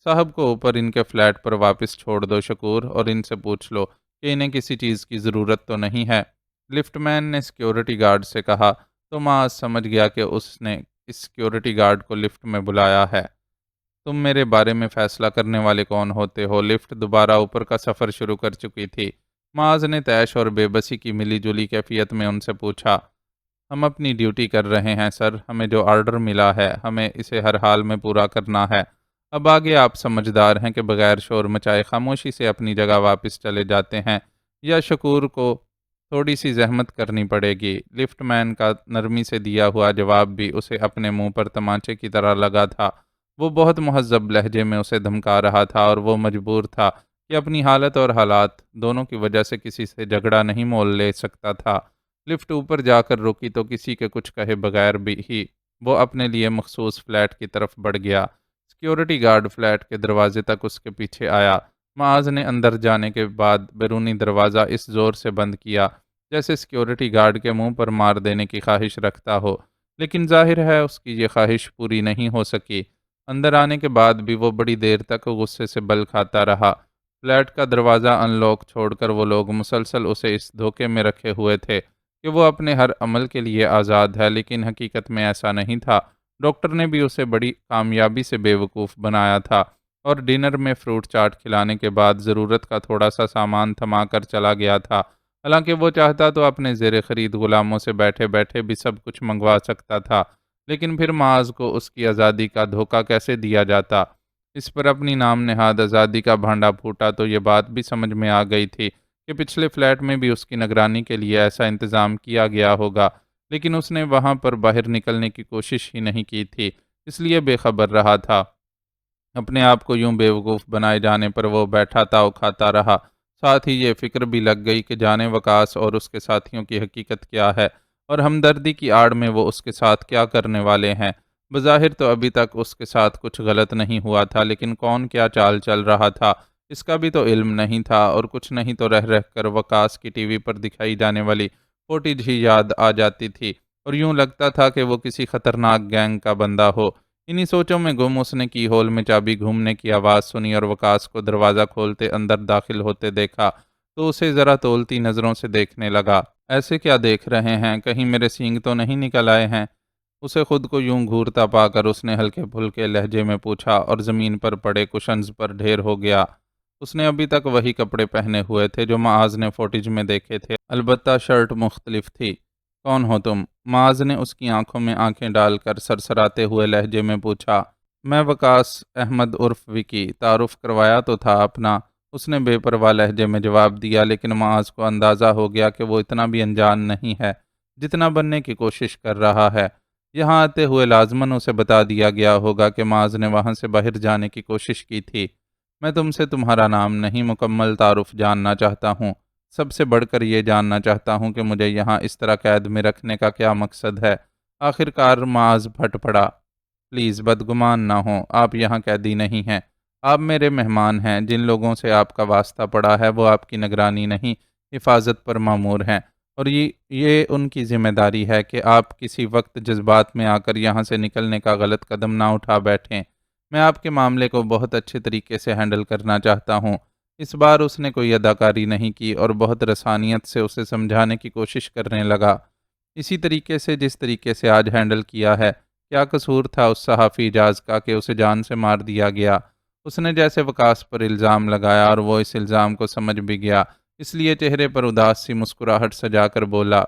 صاحب کو اوپر ان کے فلیٹ پر واپس چھوڑ دو شکور، اور ان سے پوچھ لو کہ انہیں کسی چیز کی ضرورت تو نہیں ہے۔ لفٹ مین نے سیکیورٹی گارڈ سے کہا تو معاذ سمجھ گیا کہ اس نے اس سیکیورٹی گارڈ کو لفٹ میں بلایا ہے۔ تم میرے بارے میں فیصلہ کرنے والے کون ہوتے ہو؟ لفٹ دوبارہ اوپر کا سفر شروع کر چکی تھی۔ معاذ نے طیش اور بے بسی کی ملی جلی کیفیت میں ان سے پوچھا، ہم اپنی ڈیوٹی کر رہے ہیں سر، ہمیں جو آرڈر ملا ہے ہمیں اسے ہر حال میں پورا کرنا ہے۔ اب آگے آپ سمجھدار ہیں کہ بغیر شور مچائے خاموشی سے اپنی جگہ واپس چلے جاتے ہیں، یا شکور کو تھوڑی سی زحمت کرنی پڑے گی؟ لفٹ مین کا نرمی سے دیا ہوا جواب بھی اسے اپنے منہ پر تمانچے کی طرح لگا تھا۔ وہ بہت مہذب لہجے میں اسے دھمکا رہا تھا، اور وہ مجبور تھا کہ اپنی حالت اور حالات دونوں کی وجہ سے کسی سے جھگڑا نہیں مول لے سکتا تھا۔ لفٹ اوپر جا کر رکی تو کسی کے کچھ کہے بغیر بھی ہی وہ اپنے لیے مخصوص فلیٹ کی طرف بڑھ گیا۔ سیکیورٹی گارڈ فلیٹ کے دروازے تک اس کے پیچھے آیا۔ معاذ نے اندر جانے کے بعد بیرونی دروازہ اس زور سے بند کیا جیسے سیکیورٹی گارڈ کے منہ پر مار دینے کی خواہش رکھتا ہو، لیکن ظاہر ہے اس کی یہ خواہش پوری نہیں ہو سکی۔ اندر آنے کے بعد بھی وہ بڑی دیر تک غصے سے بل کھاتا رہا۔ فلیٹ کا دروازہ ان لاک چھوڑ کر وہ لوگ مسلسل اسے اس دھوکے میں رکھے ہوئے تھے کہ وہ اپنے ہر عمل کے لیے آزاد ہے، لیکن حقیقت میں ایسا نہیں تھا۔ ڈاکٹر نے بھی اسے بڑی کامیابی سے بے وقوف بنایا تھا، اور ڈنر میں فروٹ چاٹ کھلانے کے بعد ضرورت کا تھوڑا سا سامان تھما کر چلا گیا تھا۔ حالانکہ وہ چاہتا تو اپنے زیر خرید غلاموں سے بیٹھے بیٹھے بھی سب کچھ منگوا سکتا تھا، لیکن پھر معاذ کو اس کی آزادی کا دھوکہ کیسے دیا جاتا؟ اس پر اپنی نام نہاد آزادی کا بھانڈا پھوٹا تو یہ بات بھی سمجھ میں آ گئی تھی کہ پچھلے فلیٹ میں بھی اس کی نگرانی کے لیے ایسا انتظام کیا گیا ہوگا، لیکن اس نے وہاں پر باہر نکلنے کی کوشش ہی نہیں کی تھی، اس لیے بے خبر رہا تھا۔ اپنے آپ کو یوں بیوقوف بنائے جانے پر وہ بیٹھا تا کھاتا رہا۔ ساتھ ہی یہ فکر بھی لگ گئی کہ جانے وکاس اور اس کے ساتھیوں کی حقیقت کیا ہے، اور ہمدردی کی آڑ میں وہ اس کے ساتھ کیا کرنے والے ہیں۔ بظاہر تو ابھی تک اس کے ساتھ کچھ غلط نہیں ہوا تھا، لیکن کون کیا چال چل رہا تھا اس کا بھی تو علم نہیں تھا، اور کچھ نہیں تو رہ کر وکاس کی ٹی وی پر دکھائی جانے والی فوٹیج ہی یاد آ جاتی تھی، اور یوں لگتا تھا کہ وہ کسی خطرناک گینگ کا بندہ ہو۔ انہی سوچوں میں گم اس نے کی ہول میں چابی گھومنے کی آواز سنی اور وکاس کو دروازہ کھولتے اندر داخل ہوتے دیکھا تو اسے ذرا تولتی نظروں سے دیکھنے لگا۔ ایسے کیا دیکھ رہے ہیں؟ کہیں میرے سینگ تو نہیں نکل آئے ہیں؟ اسے خود کو یوں گھورتا پا کر اس نے ہلکے پھلکے لہجے میں پوچھا، اور زمین پر پڑے کشنز پر ڈھیر ہو گیا۔ اس نے ابھی تک وہی کپڑے پہنے ہوئے تھے جو معاذ نے فوٹیج میں دیکھے تھے، البتہ شرٹ مختلف تھی۔ کون ہو تم؟ معاذ نے اس کی آنکھوں میں آنکھیں ڈال کر سرسراتے ہوئے لہجے میں پوچھا۔ میں وکاس احمد عرف وکی، تعارف کروایا تو تھا اپنا، اس نے بے پرواہ لہجے میں جواب دیا، لیکن معاذ کو اندازہ ہو گیا کہ وہ اتنا بھی انجان نہیں ہے جتنا بننے کی کوشش کر رہا ہے۔ یہاں آتے ہوئے لازماً اسے بتا دیا گیا ہوگا کہ معاذ نے وہاں سے باہر جانے کی کوشش کی تھی۔ میں تم سے تمہارا نام نہیں، مکمل تعارف جاننا چاہتا ہوں۔ سب سے بڑھ کر یہ جاننا چاہتا ہوں کہ مجھے یہاں اس طرح قید میں رکھنے کا کیا مقصد ہے؟ آخر کار معاذ پھٹ پڑا۔ پلیز بدگمان نہ ہوں، آپ یہاں قیدی نہیں ہیں، آپ میرے مہمان ہیں۔ جن لوگوں سے آپ کا واسطہ پڑا ہے وہ آپ کی نگرانی نہیں، حفاظت پر مامور ہیں، اور یہ ان کی ذمہ داری ہے کہ آپ کسی وقت جذبات میں آ کر یہاں سے نکلنے کا غلط قدم نہ اٹھا بیٹھیں۔ میں آپ کے معاملے کو بہت اچھے طریقے سے ہینڈل کرنا چاہتا ہوں۔ اس بار اس نے کوئی اداکاری نہیں کی اور بہت رسانیت سے اسے سمجھانے کی کوشش کرنے لگا، اسی طریقے سے جس طریقے سے آج ہینڈل کیا ہے۔ کیا قصور تھا اس صحافی اعجاز کا کہ اسے جان سے مار دیا گیا؟ اس نے جیسے وکاس پر الزام لگایا اور وہ اس الزام کو سمجھ بھی گیا، اس لیے چہرے پر اداس سی مسکراہٹ سجا کر بولا،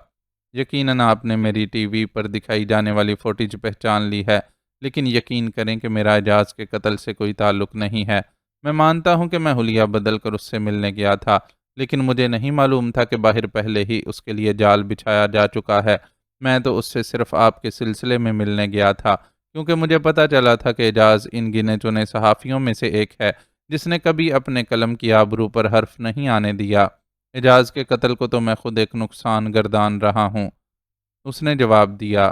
یقیناً آپ نے میری ٹی وی پر دکھائی جانے والی فوٹیج پہچان لی ہے، لیکن یقین کریں کہ میرا اعجاز کے قتل سے کوئی تعلق نہیں ہے۔ میں مانتا ہوں کہ میں حلیہ بدل کر اس سے ملنے گیا تھا، لیکن مجھے نہیں معلوم تھا کہ باہر پہلے ہی اس کے لیے جال بچھایا جا چکا ہے۔ میں تو اس سے صرف آپ کے سلسلے میں ملنے گیا تھا، کیونکہ مجھے پتا چلا تھا کہ اعجاز ان گنے چنے صحافیوں میں سے ایک ہے جس نے کبھی اپنے قلم کی آبرو پر حرف نہیں آنے دیا۔ اعجاز کے قتل کو تو میں خود ایک نقصان گردان رہا ہوں، اس نے جواب دیا۔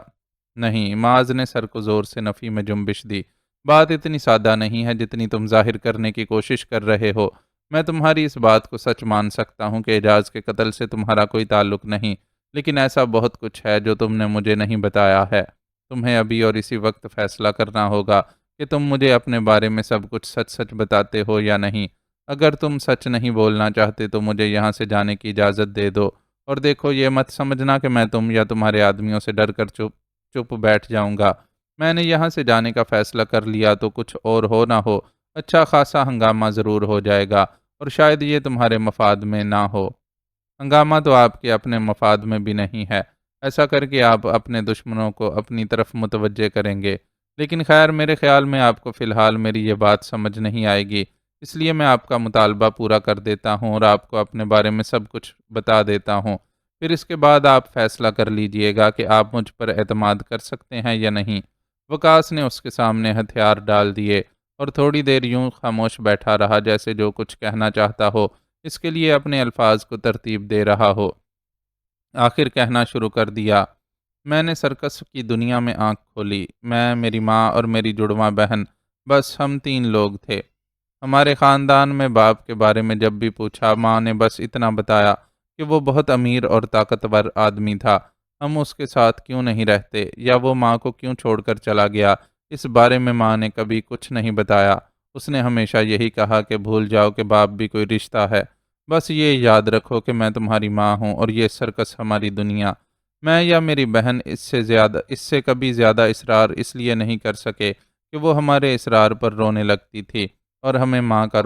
نہیں، معاذ نے سر کو زور سے نفی میں جنبش دی۔ بات اتنی سادہ نہیں ہے جتنی تم ظاہر کرنے کی کوشش کر رہے ہو۔ میں تمہاری اس بات کو سچ مان سکتا ہوں کہ اعجاز کے قتل سے تمہارا کوئی تعلق نہیں، لیکن ایسا بہت کچھ ہے جو تم نے مجھے نہیں بتایا ہے۔ تمہیں ابھی اور اسی وقت فیصلہ کرنا ہوگا کہ تم مجھے اپنے بارے میں سب کچھ سچ سچ بتاتے ہو یا نہیں۔ اگر تم سچ نہیں بولنا چاہتے تو مجھے یہاں سے جانے کی اجازت دے دو، اور دیکھو یہ مت سمجھنا کہ میں تم یا تمہارے آدمیوں سے ڈر کر چپ چپ بیٹھ جاؤں گا۔ میں نے یہاں سے جانے کا فیصلہ کر لیا تو کچھ اور ہو نہ ہو اچھا خاصا ہنگامہ ضرور ہو جائے گا، اور شاید یہ تمہارے مفاد میں نہ ہو۔ ہنگامہ تو آپ کے اپنے مفاد میں بھی نہیں ہے، ایسا کر کے آپ اپنے دشمنوں کو اپنی طرف متوجہ کریں گے۔ لیکن خیر، میرے خیال میں آپ کو فی الحال میری یہ بات سمجھ نہیں آئے گی، اس لیے میں آپ کا مطالبہ پورا کر دیتا ہوں اور آپ کو اپنے بارے میں سب کچھ بتا دیتا ہوں۔ پھر اس کے بعد آپ فیصلہ کر لیجئے گا کہ آپ مجھ پر اعتماد کر سکتے ہیں یا نہیں۔ وقاص نے اس کے سامنے ہتھیار ڈال دیے اور تھوڑی دیر یوں خاموش بیٹھا رہا جیسے جو کچھ کہنا چاہتا ہو اس کے لیے اپنے الفاظ کو ترتیب دے رہا ہو۔ آخر کہنا شروع کر دیا، میں نے سرکس کی دنیا میں آنکھ کھولی۔ میں، میری ماں اور میری جڑواں بہن، بس ہم تین لوگ تھے۔ ہمارے خاندان میں باپ کے بارے میں جب بھی پوچھا، ماں نے بس اتنا بتایا کہ وہ بہت امیر اور طاقتور آدمی تھا۔ ہم اس کے ساتھ کیوں نہیں رہتے، یا وہ ماں کو کیوں چھوڑ کر چلا گیا، اس بارے میں ماں نے کبھی کچھ نہیں بتایا۔ اس نے ہمیشہ یہی کہا کہ بھول جاؤ کہ باپ بھی کوئی رشتہ ہے، بس یہ یاد رکھو کہ میں تمہاری ماں ہوں اور یہ سرکس ہماری دنیا۔ میں یا میری بہن اس سے کبھی زیادہ اصرار اس لیے نہیں کر سکے کہ وہ ہمارے اصرار پر رونے لگتی تھی، اور ہمیں ماں کا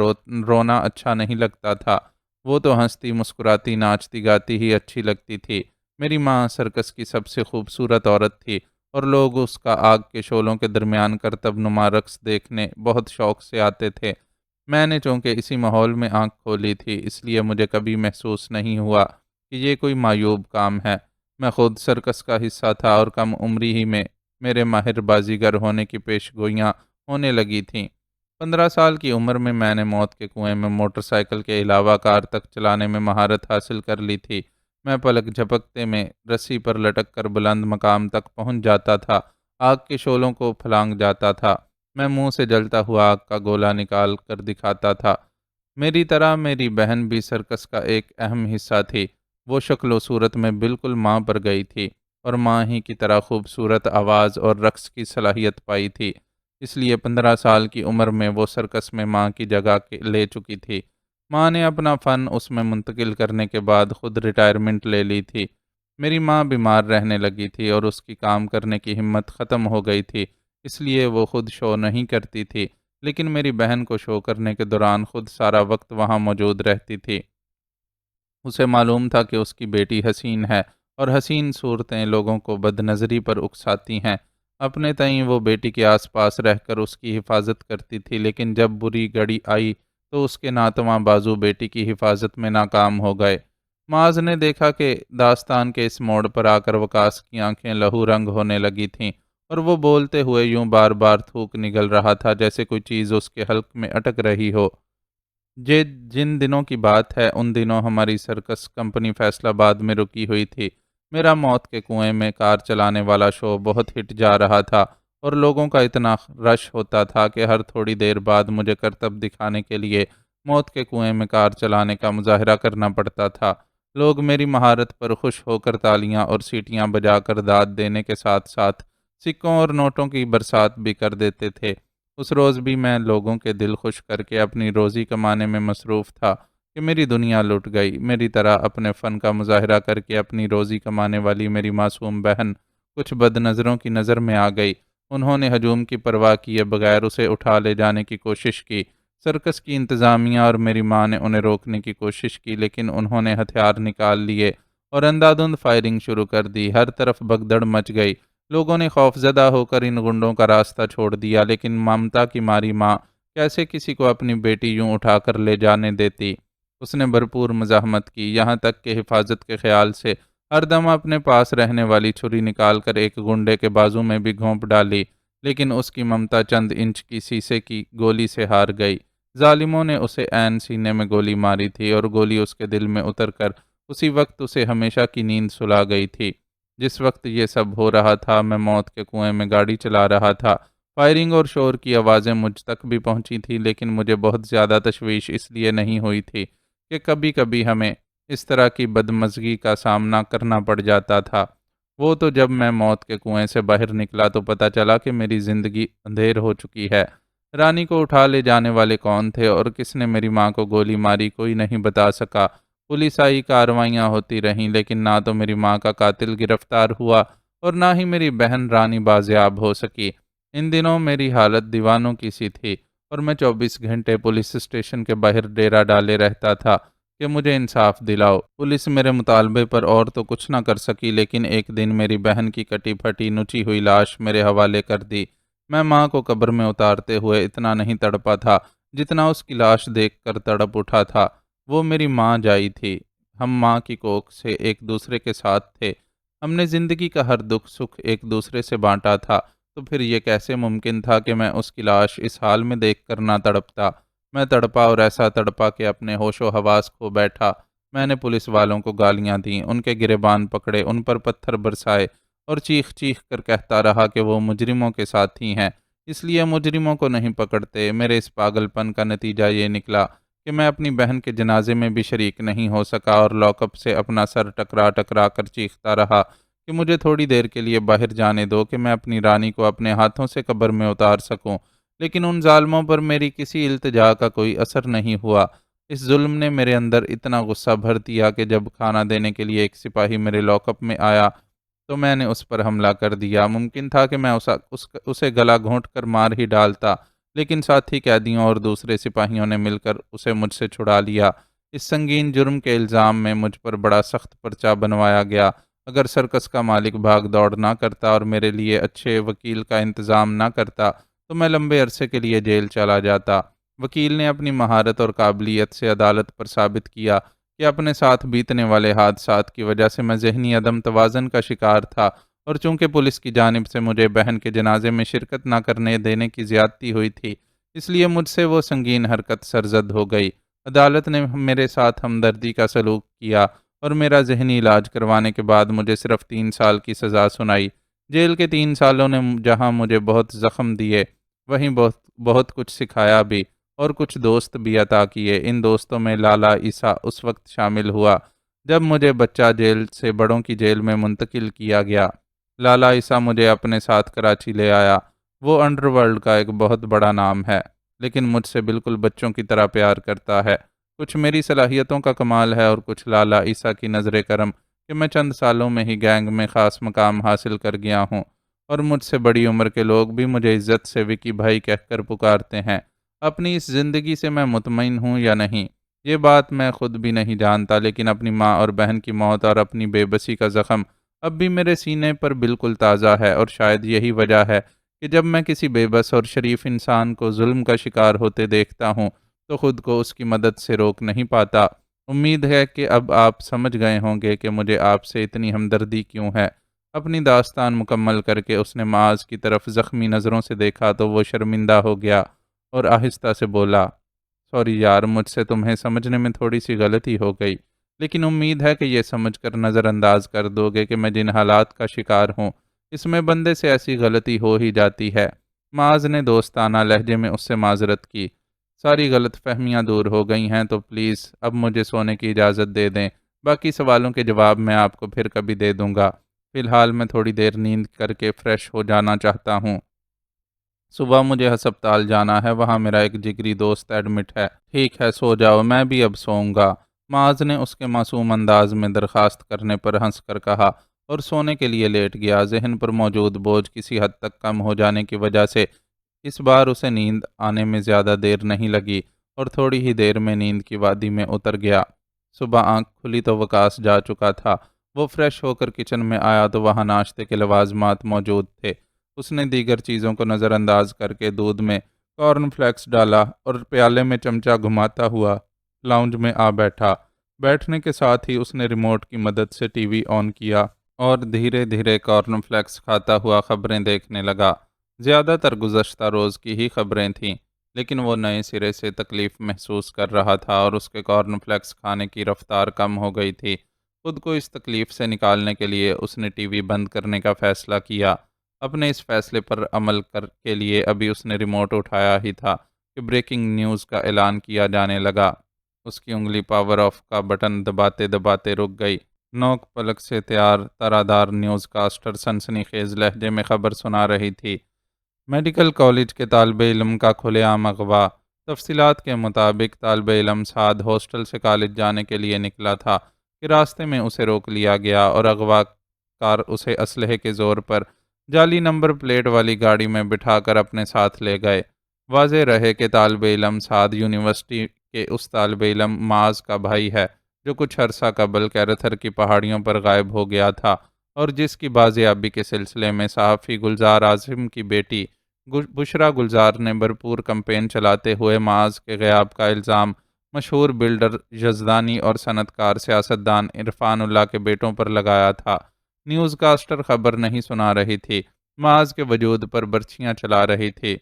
رونا اچھا نہیں لگتا تھا۔ وہ تو ہنستی مسکراتی ناچتی گاتی ہی اچھی لگتی تھی۔ میری ماں سرکس کی سب سے خوبصورت عورت تھی، اور لوگ اس کا آگ کے شعلوں کے درمیان کرتب نما رقص دیکھنے بہت شوق سے آتے تھے۔ میں نے چونکہ اسی ماحول میں آنکھ کھولی تھی، اس لیے مجھے کبھی محسوس نہیں ہوا کہ یہ کوئی معیوب کام ہے۔ میں خود سرکس کا حصہ تھا اور کم عمری ہی میں میرے ماہر بازیگر ہونے کی پیش گوئیاں ہونے لگی تھیں۔ 15 سال کی عمر میں نے موت کے کنویں میں موٹر سائیکل کے علاوہ کار تک چلانے میں مہارت حاصل کر لی تھی۔ میں پلک جھپکتے میں رسی پر لٹک کر بلند مقام تک پہنچ جاتا تھا، آگ کے شعلوں کو پھلانگ جاتا تھا۔ میں منہ سے جلتا ہوا آگ کا گولا نکال کر دکھاتا تھا۔ میری طرح میری بہن بھی سرکس کا ایک اہم حصہ تھی۔ وہ شکل و صورت میں بالکل ماں پر گئی تھی، اور ماں ہی کی طرح خوبصورت آواز اور رقص کی صلاحیت پائی تھی۔ اس لیے 15 سال کی عمر میں وہ سرکس میں ماں کی جگہ لے چکی تھی۔ ماں نے اپنا فن اس میں منتقل کرنے کے بعد خود ریٹائرمنٹ لے لی تھی۔ میری ماں بیمار رہنے لگی تھی اور اس کی کام کرنے کی ہمت ختم ہو گئی تھی، اس لیے وہ خود شو نہیں کرتی تھی، لیکن میری بہن کو شو کرنے کے دوران خود سارا وقت وہاں موجود رہتی تھی۔ اسے معلوم تھا کہ اس کی بیٹی حسین ہے، اور حسین صورتیں لوگوں کو بد نظری پر اکساتی ہیں۔ اپنے تئیں وہ بیٹی کے آس پاس رہ کر اس کی حفاظت کرتی تھی، لیکن جب بری گھڑی آئی تو اس کے ناتواں بازو بیٹی کی حفاظت میں ناکام ہو گئے۔ معاذ نے دیکھا کہ داستان کے اس موڑ پر آ کر وقاص کی آنکھیں لہو رنگ ہونے لگی تھیں، اور وہ بولتے ہوئے یوں بار بار تھوک نگل رہا تھا جیسے کوئی چیز اس کے حلق میں اٹک رہی ہو۔ یہ جن دنوں کی بات ہے، ان دنوں ہماری سرکس کمپنی فیصل آباد میں رکی ہوئی تھی۔ میرا موت کے کنویں میں کار چلانے والا شو بہت ہٹ جا رہا تھا، اور لوگوں کا اتنا رش ہوتا تھا کہ ہر تھوڑی دیر بعد مجھے کرتب دکھانے کے لیے موت کے کنویں میں کار چلانے کا مظاہرہ کرنا پڑتا تھا۔ لوگ میری مہارت پر خوش ہو کر تالیاں اور سیٹیاں بجا کر داد دینے کے ساتھ ساتھ سکوں اور نوٹوں کی برسات بھی کر دیتے تھے۔ اس روز بھی میں لوگوں کے دل خوش کر کے اپنی روزی کمانے میں مصروف تھا کہ میری دنیا لٹ گئی۔ میری طرح اپنے فن کا مظاہرہ کر کے اپنی روزی کمانے والی میری معصوم بہن کچھ بد نظروں کی نظر میں آ گئی۔ انہوں نے ہجوم کی پرواہ کیے بغیر اسے اٹھا لے جانے کی کوشش کی۔ سرکس کی انتظامیہ اور میری ماں نے انہیں روکنے کی کوشش کی، لیکن انہوں نے ہتھیار نکال لیے اور اندھادھند فائرنگ شروع کر دی۔ ہر طرف بھگدڑ مچ گئی۔ لوگوں نے خوف زدہ ہو کر ان گنڈوں کا راستہ چھوڑ دیا، لیکن ممتا کی ماری ماں کیسے کسی کو اپنی بیٹی یوں اٹھا کر لے جانے دیتی؟ اس نے بھرپور مزاحمت کی، یہاں تک کہ حفاظت کے خیال سے ہر دم اپنے پاس رہنے والی چھری نکال کر ایک گنڈے کے بازو میں بھی گھونپ ڈالی، لیکن اس کی ممتا چند انچ کی شیشے کی گولی سے ہار گئی۔ ظالموں نے اسے عین سینے میں گولی ماری تھی، اور گولی اس کے دل میں اتر کر اسی وقت اسے ہمیشہ کی نیند سلا گئی تھی۔ جس وقت یہ سب ہو رہا تھا میں موت کے کنویں میں گاڑی چلا رہا تھا۔ فائرنگ اور شور کی آوازیں مجھ تک بھی پہنچی تھیں، لیکن مجھے بہت زیادہ تشویش اس لیے نہیں ہوئی تھی کہ کبھی کبھی ہمیں اس طرح کی بدمزگی کا سامنا کرنا پڑ جاتا تھا۔ وہ تو جب میں موت کے کنویں سے باہر نکلا تو پتہ چلا کہ میری زندگی اندھیر ہو چکی ہے۔ رانی کو اٹھا لے جانے والے کون تھے اور کس نے میری ماں کو گولی ماری، کوئی نہیں بتا سکا۔ پولیس آئی، کارروائیاں ہوتی رہیں، لیکن نہ تو میری ماں کا قاتل گرفتار ہوا اور نہ ہی میری بہن رانی بازیاب ہو سکی۔ ان دنوں میری حالت دیوانوں کی سی تھی اور میں 24 گھنٹے پولیس اسٹیشن کے باہر ڈیرا ڈالے رہتا تھا کہ مجھے انصاف دلاؤ۔ پولیس میرے مطالبے پر اور تو کچھ نہ کر سکی، لیکن ایک دن میری بہن کی کٹی پھٹی نچی ہوئی لاش میرے حوالے کر دی۔ میں ماں کو قبر میں اتارتے ہوئے اتنا نہیں تڑپا تھا جتنا اس کی لاش دیکھ کر تڑپ اٹھا تھا۔ وہ میری ماں جائی تھی، ہم ماں کی کوکھ سے ایک دوسرے کے ساتھ تھے، ہم نے زندگی کا ہر دکھ سکھ ایک دوسرے سے بانٹا تھا، تو پھر یہ کیسے ممکن تھا کہ میں اس کی لاش اس حال میں دیکھ کر نہ تڑپتا۔ میں تڑپا اور ایسا تڑپا کہ اپنے ہوش و حواس کھو بیٹھا۔ میں نے پولیس والوں کو گالیاں دیں، ان کے گریبان پکڑے، ان پر پتھر برسائے اور چیخ چیخ کر کہتا رہا کہ وہ مجرموں کے ساتھی ہیں، اس لیے مجرموں کو نہیں پکڑتے۔ میرے اس پاگل پن کا نتیجہ یہ نکلا کہ میں اپنی بہن کے جنازے میں بھی شریک نہیں ہو سکا اور لاک اپ سے اپنا سر ٹکرا ٹکرا کر چیختا رہا کہ مجھے تھوڑی دیر کے لیے باہر جانے دو کہ میں اپنی رانی کو اپنے ہاتھوں سے قبر میں اتار سکوں، لیکن ان ظالموں پر میری کسی التجا کا کوئی اثر نہیں ہوا۔ اس ظلم نے میرے اندر اتنا غصہ بھر دیا کہ جب کھانا دینے کے لیے ایک سپاہی میرے لاک اپ میں آیا تو میں نے اس پر حملہ کر دیا۔ ممکن تھا کہ میں اسے گلا گھونٹ کر مار ہی ڈالتا، لیکن ساتھی قیدیوں اور دوسرے سپاہیوں نے مل کر اسے مجھ سے چھڑا لیا۔ اس سنگین جرم کے الزام میں مجھ پر بڑا سخت پرچہ بنوایا گیا۔ اگر سرکس کا مالک بھاگ دوڑ نہ کرتا اور میرے لیے اچھے وکیل کا انتظام نہ کرتا تو میں لمبے عرصے کے لیے جیل چلا جاتا۔ وکیل نے اپنی مہارت اور قابلیت سے عدالت پر ثابت کیا کہ اپنے ساتھ بیتنے والے حادثات کی وجہ سے میں ذہنی عدم توازن کا شکار تھا، اور چونکہ پولیس کی جانب سے مجھے بہن کے جنازے میں شرکت نہ کرنے دینے کی زیادتی ہوئی تھی، اس لیے مجھ سے وہ سنگین حرکت سرزد ہو گئی۔ عدالت نے میرے ساتھ ہمدردی کا سلوک کیا اور میرا ذہنی علاج کروانے کے بعد مجھے صرف 3 سال کی سزا سنائی۔ جیل کے 3 سالوں نے جہاں مجھے بہت زخم دیے، وہیں بہت بہت کچھ سکھایا بھی، اور کچھ دوست بھی عطا کیے۔ ان دوستوں میں لالا عیسیٰ اس وقت شامل ہوا جب مجھے بچہ جیل سے بڑوں کی جیل میں منتقل کیا گیا۔ لالا عیسیٰ مجھے اپنے ساتھ کراچی لے آیا۔ وہ انڈر ورلڈ کا ایک بہت بڑا نام ہے، لیکن مجھ سے بالکل بچوں کی طرح پیار کرتا ہے۔ کچھ میری صلاحیتوں کا کمال ہے اور کچھ لالا عیسیٰ کی نظر کرم کہ میں چند سالوں میں ہی گینگ میں خاص مقام حاصل کر گیا ہوں، اور مجھ سے بڑی عمر کے لوگ بھی مجھے عزت سے وکی بھائی کہہ کر پکارتے ہیں۔ اپنی اس زندگی سے میں مطمئن ہوں یا نہیں، یہ بات میں خود بھی نہیں جانتا، لیکن اپنی ماں اور بہن کی موت اور اپنی بے بسی کا زخم اب بھی میرے سینے پر بالکل تازہ ہے، اور شاید یہی وجہ ہے کہ جب میں کسی بے بس اور شریف انسان کو ظلم کا شکار ہوتے دیکھتا ہوں تو خود کو اس کی مدد سے روک نہیں پاتا۔ امید ہے کہ اب آپ سمجھ گئے ہوں گے کہ مجھے آپ سے اتنی ہمدردی کیوں ہے۔ اپنی داستان مکمل کر کے اس نے معاذ کی طرف زخمی نظروں سے دیکھا تو وہ شرمندہ ہو گیا اور آہستہ سے بولا، سوری یار، مجھ سے تمہیں سمجھنے میں تھوڑی سی غلطی ہو گئی، لیکن امید ہے کہ یہ سمجھ کر نظر انداز کر دو گے کہ میں جن حالات کا شکار ہوں اس میں بندے سے ایسی غلطی ہو ہی جاتی ہے۔ معاذ نے دوستانہ لہجے میں اس سے معذرت کی۔ ساری غلط فہمیاں دور ہو گئی ہیں، تو پلیز اب مجھے سونے کی اجازت دے دیں، باقی سوالوں کے جواب میں آپ کو پھر کبھی دے دوں گا۔ فی الحال میں تھوڑی دیر نیند کر کے فریش ہو جانا چاہتا ہوں۔ صبح مجھے ہسپتال جانا ہے، وہاں میرا ایک جگری دوست ایڈمٹ ہے۔ ٹھیک ہے، سو جاؤ، میں بھی اب سوؤں گا، معاذ نے اس کے معصوم انداز میں درخواست کرنے پر ہنس کر کہا اور سونے کے لیے لیٹ گیا۔ ذہن پر موجود بوجھ کسی حد تک کم ہو جانے کی وجہ سے اس بار اسے نیند آنے میں زیادہ دیر نہیں لگی اور تھوڑی ہی دیر میں نیند کی وادی میں اتر گیا۔ صبح آنکھ کھلی تو وقاص جا چکا تھا۔ وہ فریش ہو کر کچن میں آیا تو وہاں ناشتے کے لوازمات موجود تھے۔ اس نے دیگر چیزوں کو نظر انداز کر کے دودھ میں کارن فلیکس ڈالا اور پیالے میں چمچہ گھماتا ہوا لاؤنج میں آ بیٹھا۔ بیٹھنے کے ساتھ ہی اس نے ریموٹ کی مدد سے ٹی وی آن کیا اور دھیرے دھیرے کارن فلیکس کھاتا ہوا خبریں دیکھنے لگا۔ زیادہ تر گزشتہ روز کی ہی خبریں تھیں، لیکن وہ نئے سرے سے تکلیف محسوس کر رہا تھا اور اس کے کارن فلیکس کھانے کی رفتار کم ہو گئی تھی۔ خود کو اس تکلیف سے نکالنے کے لیے اس نے ٹی وی بند کرنے کا فیصلہ کیا۔ اپنے اس فیصلے پر عمل کے لیے ابھی اس نے ریموٹ اٹھایا ہی تھا کہ بریکنگ نیوز کا اعلان کیا جانے لگا۔ اس کی انگلی پاور آف کا بٹن دباتے دباتے رک گئی۔ نوک پلک سے تیار ترادار نیوز کاسٹر سنسنی خیز لہجے میں خبر سنا رہی تھی۔ میڈیکل کالج کے طالب علم کا کھلے عام اغوا۔ تفصیلات کے مطابق طالب علم سعد ہاسٹل سے کالج جانے کے لیے نکلا تھا کہ راستے میں اسے روک لیا گیا اور اغوا کار اسے اسلحے کے زور پر جعلی نمبر پلیٹ والی گاڑی میں بٹھا کر اپنے ساتھ لے گئے۔ واضح رہے کہ طالب علم سعد یونیورسٹی کے اس طالب علم معاذ کا بھائی ہے جو کچھ عرصہ قبل کیرتھر کی پہاڑیوں پر غائب ہو گیا تھا اور جس کی بازیابی کے سلسلے میں صحافی گلزار عاصم کی بیٹی بشرا گلزار نے بھرپور کمپین چلاتے ہوئے معاذ کے غیاب کا الزام مشہور بلڈر یزدانی اور صنعت کار سیاستدان عرفان اللہ کے بیٹوں پر لگایا تھا۔ نیوز کاسٹر خبر نہیں سنا رہی تھی، معاذ کے وجود پر برچھیاں چلا رہی تھی۔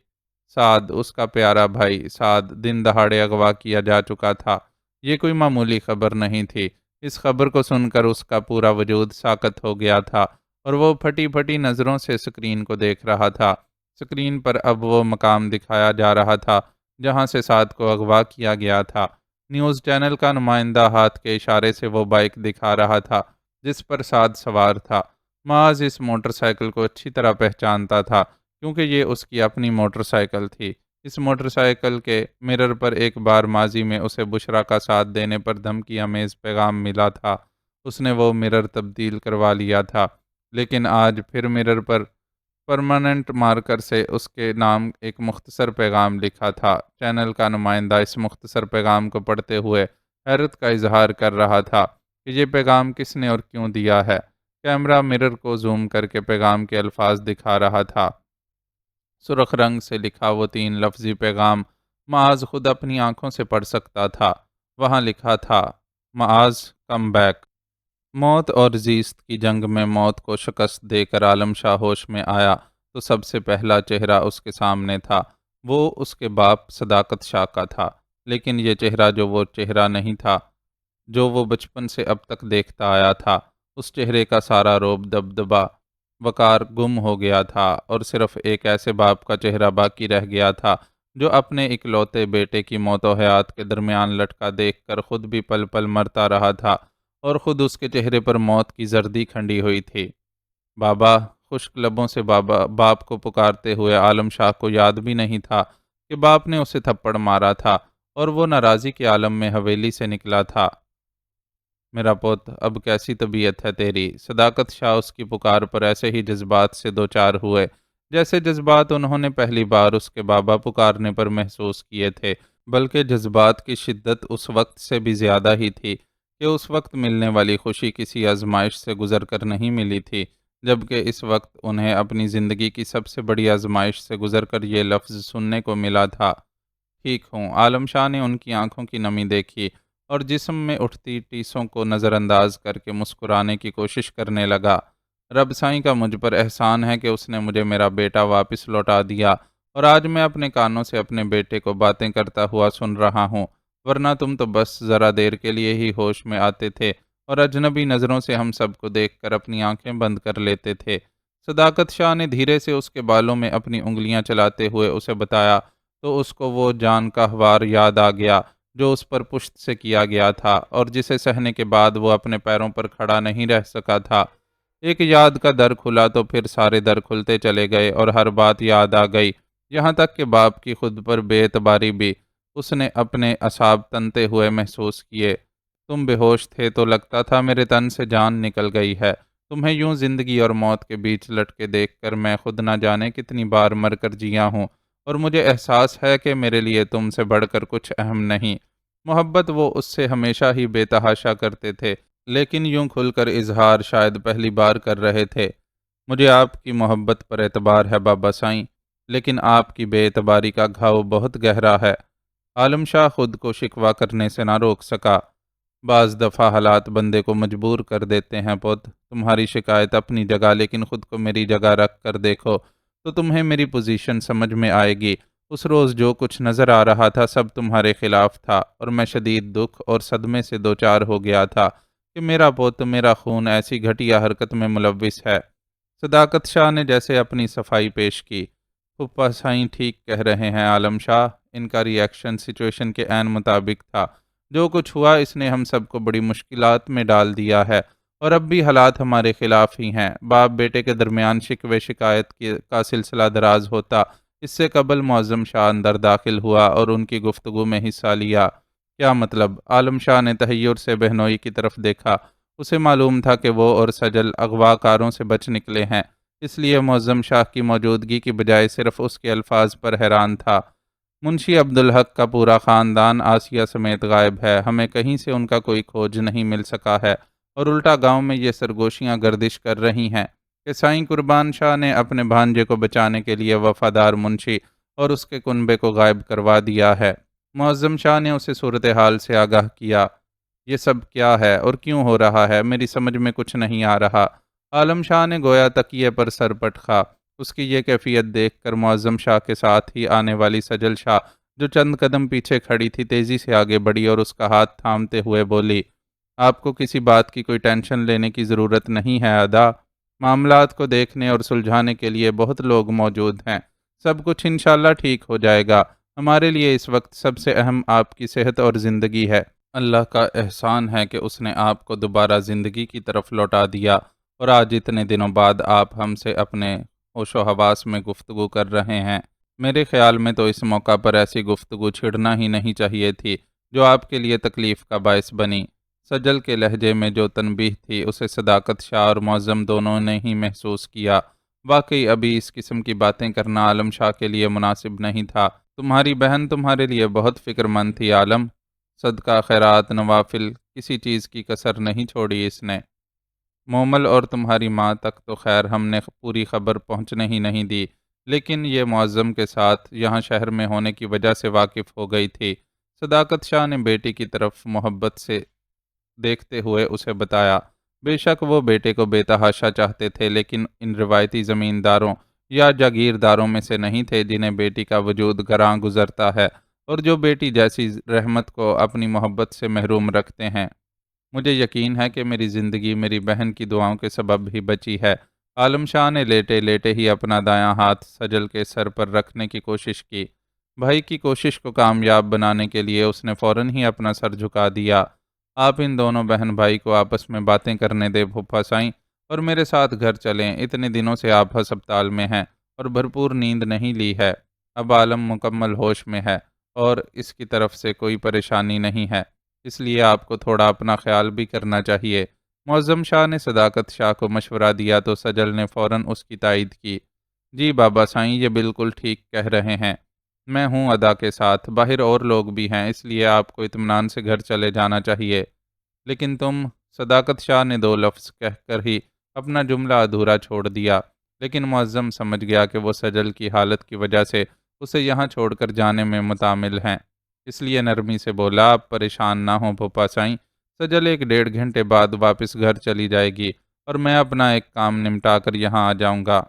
سعد، اس کا پیارا بھائی سعد، دن دہاڑے اغوا کیا جا چکا تھا۔ یہ کوئی معمولی خبر نہیں تھی۔ اس خبر کو سن کر اس کا پورا وجود ساکت ہو گیا تھا اور وہ پھٹی پھٹی نظروں سے اسکرین کو دیکھ رہا تھا۔ اسکرین پر اب وہ مقام دکھایا جا رہا تھا جہاں سے سعد کو اغوا کیا گیا تھا۔ نیوز چینل کا نمائندہ ہاتھ کے اشارے سے وہ بائک دکھا رہا تھا جس پر سعد سوار تھا۔ معاذ اس موٹر سائیکل کو اچھی طرح پہچانتا تھا کیونکہ یہ اس کی اپنی موٹر سائیکل تھی۔ اس موٹر سائیکل کے مرر پر ایک بار ماضی میں اسے بشرا کا ساتھ دینے پر دھمکی آمیز پیغام ملا تھا۔ اس نے وہ مرر تبدیل کروا لیا تھا، لیکن آج پھر مرر پر پرماننٹ مارکر سے اس کے نام ایک مختصر پیغام لکھا تھا۔ چینل کا نمائندہ اس مختصر پیغام کو پڑھتے ہوئے حیرت کا اظہار کر رہا تھا کہ یہ پیغام کس نے اور کیوں دیا ہے۔ کیمرہ مرر کو زوم کر کے پیغام کے الفاظ دکھا رہا تھا۔ سرخ رنگ سے لکھا وہ 3 لفظی پیغام معاذ خود اپنی آنکھوں سے پڑھ سکتا تھا۔ وہاں لکھا تھا، معاذ کم بیک۔ موت اور زیست کی جنگ میں موت کو شکست دے کر عالم شاہ ہوش میں آیا تو سب سے پہلا چہرہ اس کے سامنے تھا۔ وہ اس کے باپ صداقت شاہ کا تھا، لیکن یہ چہرہ وہ چہرہ نہیں تھا جو وہ بچپن سے اب تک دیکھتا آیا تھا۔ اس چہرے کا سارا روب، دبدبا، وقار گم ہو گیا تھا اور صرف ایک ایسے باپ کا چہرہ باقی رہ گیا تھا جو اپنے اکلوتے بیٹے کی موت و حیات کے درمیان لٹکا دیکھ کر خود بھی پل پل مرتا رہا تھا اور خود اس کے چہرے پر موت کی زردی کھنڈی ہوئی تھی۔ بابا، خشک لبوں سے بابا باپ کو پکارتے ہوئے عالم شاہ کو یاد بھی نہیں تھا کہ باپ نے اسے تھپڑ مارا تھا اور وہ ناراضی کے عالم میں حویلی سے نکلا تھا۔ میرا پوت، اب کیسی طبیعت ہے تیری؟ صداقت شاہ اس کی پکار پر ایسے ہی جذبات سے دوچار ہوئے جیسے جذبات انہوں نے پہلی بار اس کے بابا پکارنے پر محسوس کیے تھے، بلکہ جذبات کی شدت اس وقت سے بھی زیادہ ہی تھی کہ اس وقت ملنے والی خوشی کسی آزمائش سے گزر کر نہیں ملی تھی، جبکہ اس وقت انہیں اپنی زندگی کی سب سے بڑی آزمائش سے گزر کر یہ لفظ سننے کو ملا تھا، ٹھیک ہوں۔ عالم شاہ نے ان کی آنکھوں کی نمی دیکھی اور جسم میں اٹھتی ٹیسوں کو نظر انداز کر کے مسکرانے کی کوشش کرنے لگا۔ رب سائیں کا مجھ پر احسان ہے کہ اس نے مجھے میرا بیٹا واپس لوٹا دیا اور آج میں اپنے کانوں سے اپنے بیٹے کو باتیں کرتا ہوا سن رہا ہوں، ورنہ تم تو بس ذرا دیر کے لیے ہی ہوش میں آتے تھے اور اجنبی نظروں سے ہم سب کو دیکھ کر اپنی آنکھیں بند کر لیتے تھے۔ صداقت شاہ نے دھیرے سے اس کے بالوں میں اپنی انگلیاں چلاتے ہوئے اسے بتایا تو اس کو وہ جان کا ہوار یاد آ گیا جو اس پر پشت سے کیا گیا تھا اور جسے سہنے کے بعد وہ اپنے پیروں پر کھڑا نہیں رہ سکا تھا۔ ایک یاد کا در کھلا تو پھر سارے در کھلتے چلے گئے اور ہر بات یاد آ گئی، یہاں تک کہ باپ کی خود پر بے اعتباری بھی اس نے اپنے اعصاب تنتے ہوئے محسوس کیے۔ تم بے ہوش تھے تو لگتا تھا میرے تن سے جان نکل گئی ہے۔ تمہیں یوں زندگی اور موت کے بیچ لٹکے دیکھ کر میں خود نہ جانے کتنی بار مر کر جیا ہوں اور مجھے احساس ہے کہ میرے لیے تم سے بڑھ کر کچھ اہم نہیں۔ محبت وہ اس سے ہمیشہ ہی بے تحاشا کرتے تھے، لیکن یوں کھل کر اظہار شاید پہلی بار کر رہے تھے۔ مجھے آپ کی محبت پر اعتبار ہے بابا سائیں، لیکن آپ کی بے اعتباری کا گھاؤ بہت گہرا ہے۔ عالم شاہ خود کو شکوہ کرنے سے نہ روک سکا۔ بعض دفعہ حالات بندے کو مجبور کر دیتے ہیں پوت، تمہاری شکایت اپنی جگہ، لیکن خود کو میری جگہ رکھ کر دیکھو تو تمہیں میری پوزیشن سمجھ میں آئے گی۔ اس روز جو کچھ نظر آ رہا تھا سب تمہارے خلاف تھا اور میں شدید دکھ اور صدمے سے دوچار ہو گیا تھا کہ میرا پوت میرا خون ایسی گھٹیا حرکت میں ملوث ہے۔ صداقت شاہ نے جیسے اپنی صفائی پیش کی۔ پھپھا سائیں ٹھیک کہہ رہے ہیں عالم شاہ۔ ان کا ری ایکشن سچویشن کے عین مطابق تھا۔ جو کچھ ہوا اس نے ہم سب کو بڑی مشکلات میں ڈال دیا ہے، اور اب بھی حالات ہمارے خلاف ہی ہیں۔ باپ بیٹے کے درمیان شکوے شکایت کا سلسلہ دراز ہوتا۔ اس سے قبل معظم شاہ اندر داخل ہوا اور ان کی گفتگو میں حصہ لیا۔ کیا مطلب؟ عالم شاہ نے تحیر سے بہنوئی کی طرف دیکھا۔ اسے معلوم تھا کہ وہ اور سجل اغوا کاروں سے بچ نکلے ہیں، اس لیے معظم شاہ کی موجودگی کی بجائے صرف اس کے الفاظ پر حیران تھا۔ منشی عبدالحق کا پورا خاندان آسیہ سمیت غائب ہے، ہمیں کہیں سے ان کا کوئی کھوج نہیں مل سکا ہے، اور الٹا گاؤں میں یہ سرگوشیاں گردش کر رہی ہیں کہ سائیں قربان شاہ نے اپنے بھانجے کو بچانے کے لیے وفادار منشی اور اس کے کنبے کو غائب کروا دیا ہے۔ معظم شاہ نے اسے صورتحال سے آگاہ کیا۔ یہ سب کیا ہے اور کیوں ہو رہا ہے؟ میری سمجھ میں کچھ نہیں آ رہا۔ عالم شاہ نے گویا تکیے پر سر پٹکا۔ اس کی یہ کیفیت دیکھ کر معظم شاہ کے ساتھ ہی آنے والی سجل شاہ، جو چند قدم پیچھے کھڑی تھی، تیزی سے آگے بڑھی اور اس کا ہاتھ تھامتے ہوئے بولی، آپ کو کسی بات کی کوئی ٹینشن لینے کی ضرورت نہیں ہے ادا۔ معاملات کو دیکھنے اور سلجھانے کے لیے بہت لوگ موجود ہیں۔ سب کچھ انشاءاللہ ٹھیک ہو جائے گا۔ ہمارے لیے اس وقت سب سے اہم آپ کی صحت اور زندگی ہے۔ اللہ کا احسان ہے کہ اس نے آپ کو دوبارہ زندگی کی طرف لوٹا دیا، اور آج اتنے دنوں بعد آپ ہم سے اپنے ہوش و حواس میں گفتگو کر رہے ہیں۔ میرے خیال میں تو اس موقع پر ایسی گفتگو چھڑنا ہی نہیں چاہیے تھی جو آپ کے لیے تکلیف کا باعث بنی۔ سجل کے لہجے میں جو تنبیہ تھی اسے صداقت شاہ اور معظم دونوں نے ہی محسوس کیا۔ واقعی ابھی اس قسم کی باتیں کرنا عالم شاہ کے لیے مناسب نہیں تھا۔ تمہاری بہن تمہارے لیے بہت فکر مند تھی عالم۔ صدقہ خیرات نوافل کسی چیز کی کسر نہیں چھوڑی اس نے۔ مومل اور تمہاری ماں تک تو خیر ہم نے پوری خبر پہنچنے ہی نہیں دی، لیکن یہ معظم کے ساتھ یہاں شہر میں ہونے کی وجہ سے واقف ہو گئی تھی۔ صداقت شاہ نے بیٹی کی طرف محبت سے دیکھتے ہوئے اسے بتایا۔ بے شک وہ بیٹے کو بے تحاشا چاہتے تھے، لیکن ان روایتی زمینداروں یا جاگیرداروں میں سے نہیں تھے جنہیں بیٹی کا وجود گراں گزرتا ہے اور جو بیٹی جیسی رحمت کو اپنی محبت سے محروم رکھتے ہیں۔ مجھے یقین ہے کہ میری زندگی میری بہن کی دعاؤں کے سبب ہی بچی ہے۔ عالم شاہ نے لیٹے لیٹے ہی اپنا دایاں ہاتھ سجل کے سر پر رکھنے کی کوشش کی۔ بھائی کی کوشش کو کامیاب بنانے کے لیے اس نے فوراً ہی اپنا سر جھکا دیا۔ آپ ان دونوں بہن بھائی کو آپس میں باتیں کرنے دے پھپھا سائیں، اور میرے ساتھ گھر چلیں۔ اتنے دنوں سے آپ ہسپتال میں ہیں اور بھرپور نیند نہیں لی ہے۔ اب عالم مکمل ہوش میں ہے اور اس کی طرف سے کوئی پریشانی نہیں ہے، اس لیے آپ کو تھوڑا اپنا خیال بھی کرنا چاہیے۔ معظم شاہ نے صداقت شاہ کو مشورہ دیا تو سجل نے فوراً اس کی تائید کی۔ جی بابا سائیں، یہ بالکل ٹھیک کہہ رہے ہیں۔ میں ہوں ادا کے ساتھ، باہر اور لوگ بھی ہیں، اس لیے آپ کو اطمینان سے گھر چلے جانا چاہیے۔ لیکن تم، صداقت شاہ نے دو لفظ کہہ کر ہی اپنا جملہ ادھورا چھوڑ دیا، لیکن معظم سمجھ گیا کہ وہ سجل کی حالت کی وجہ سے اسے یہاں چھوڑ کر جانے میں متعامل ہیں، اس لیے نرمی سے بولا، آپ پریشان نہ ہوں پھپھا سائیں، سجل 1 ڈیڑھ گھنٹے بعد واپس گھر چلی جائے گی اور میں اپنا ایک کام نمٹا کر یہاں آ جاؤں گا۔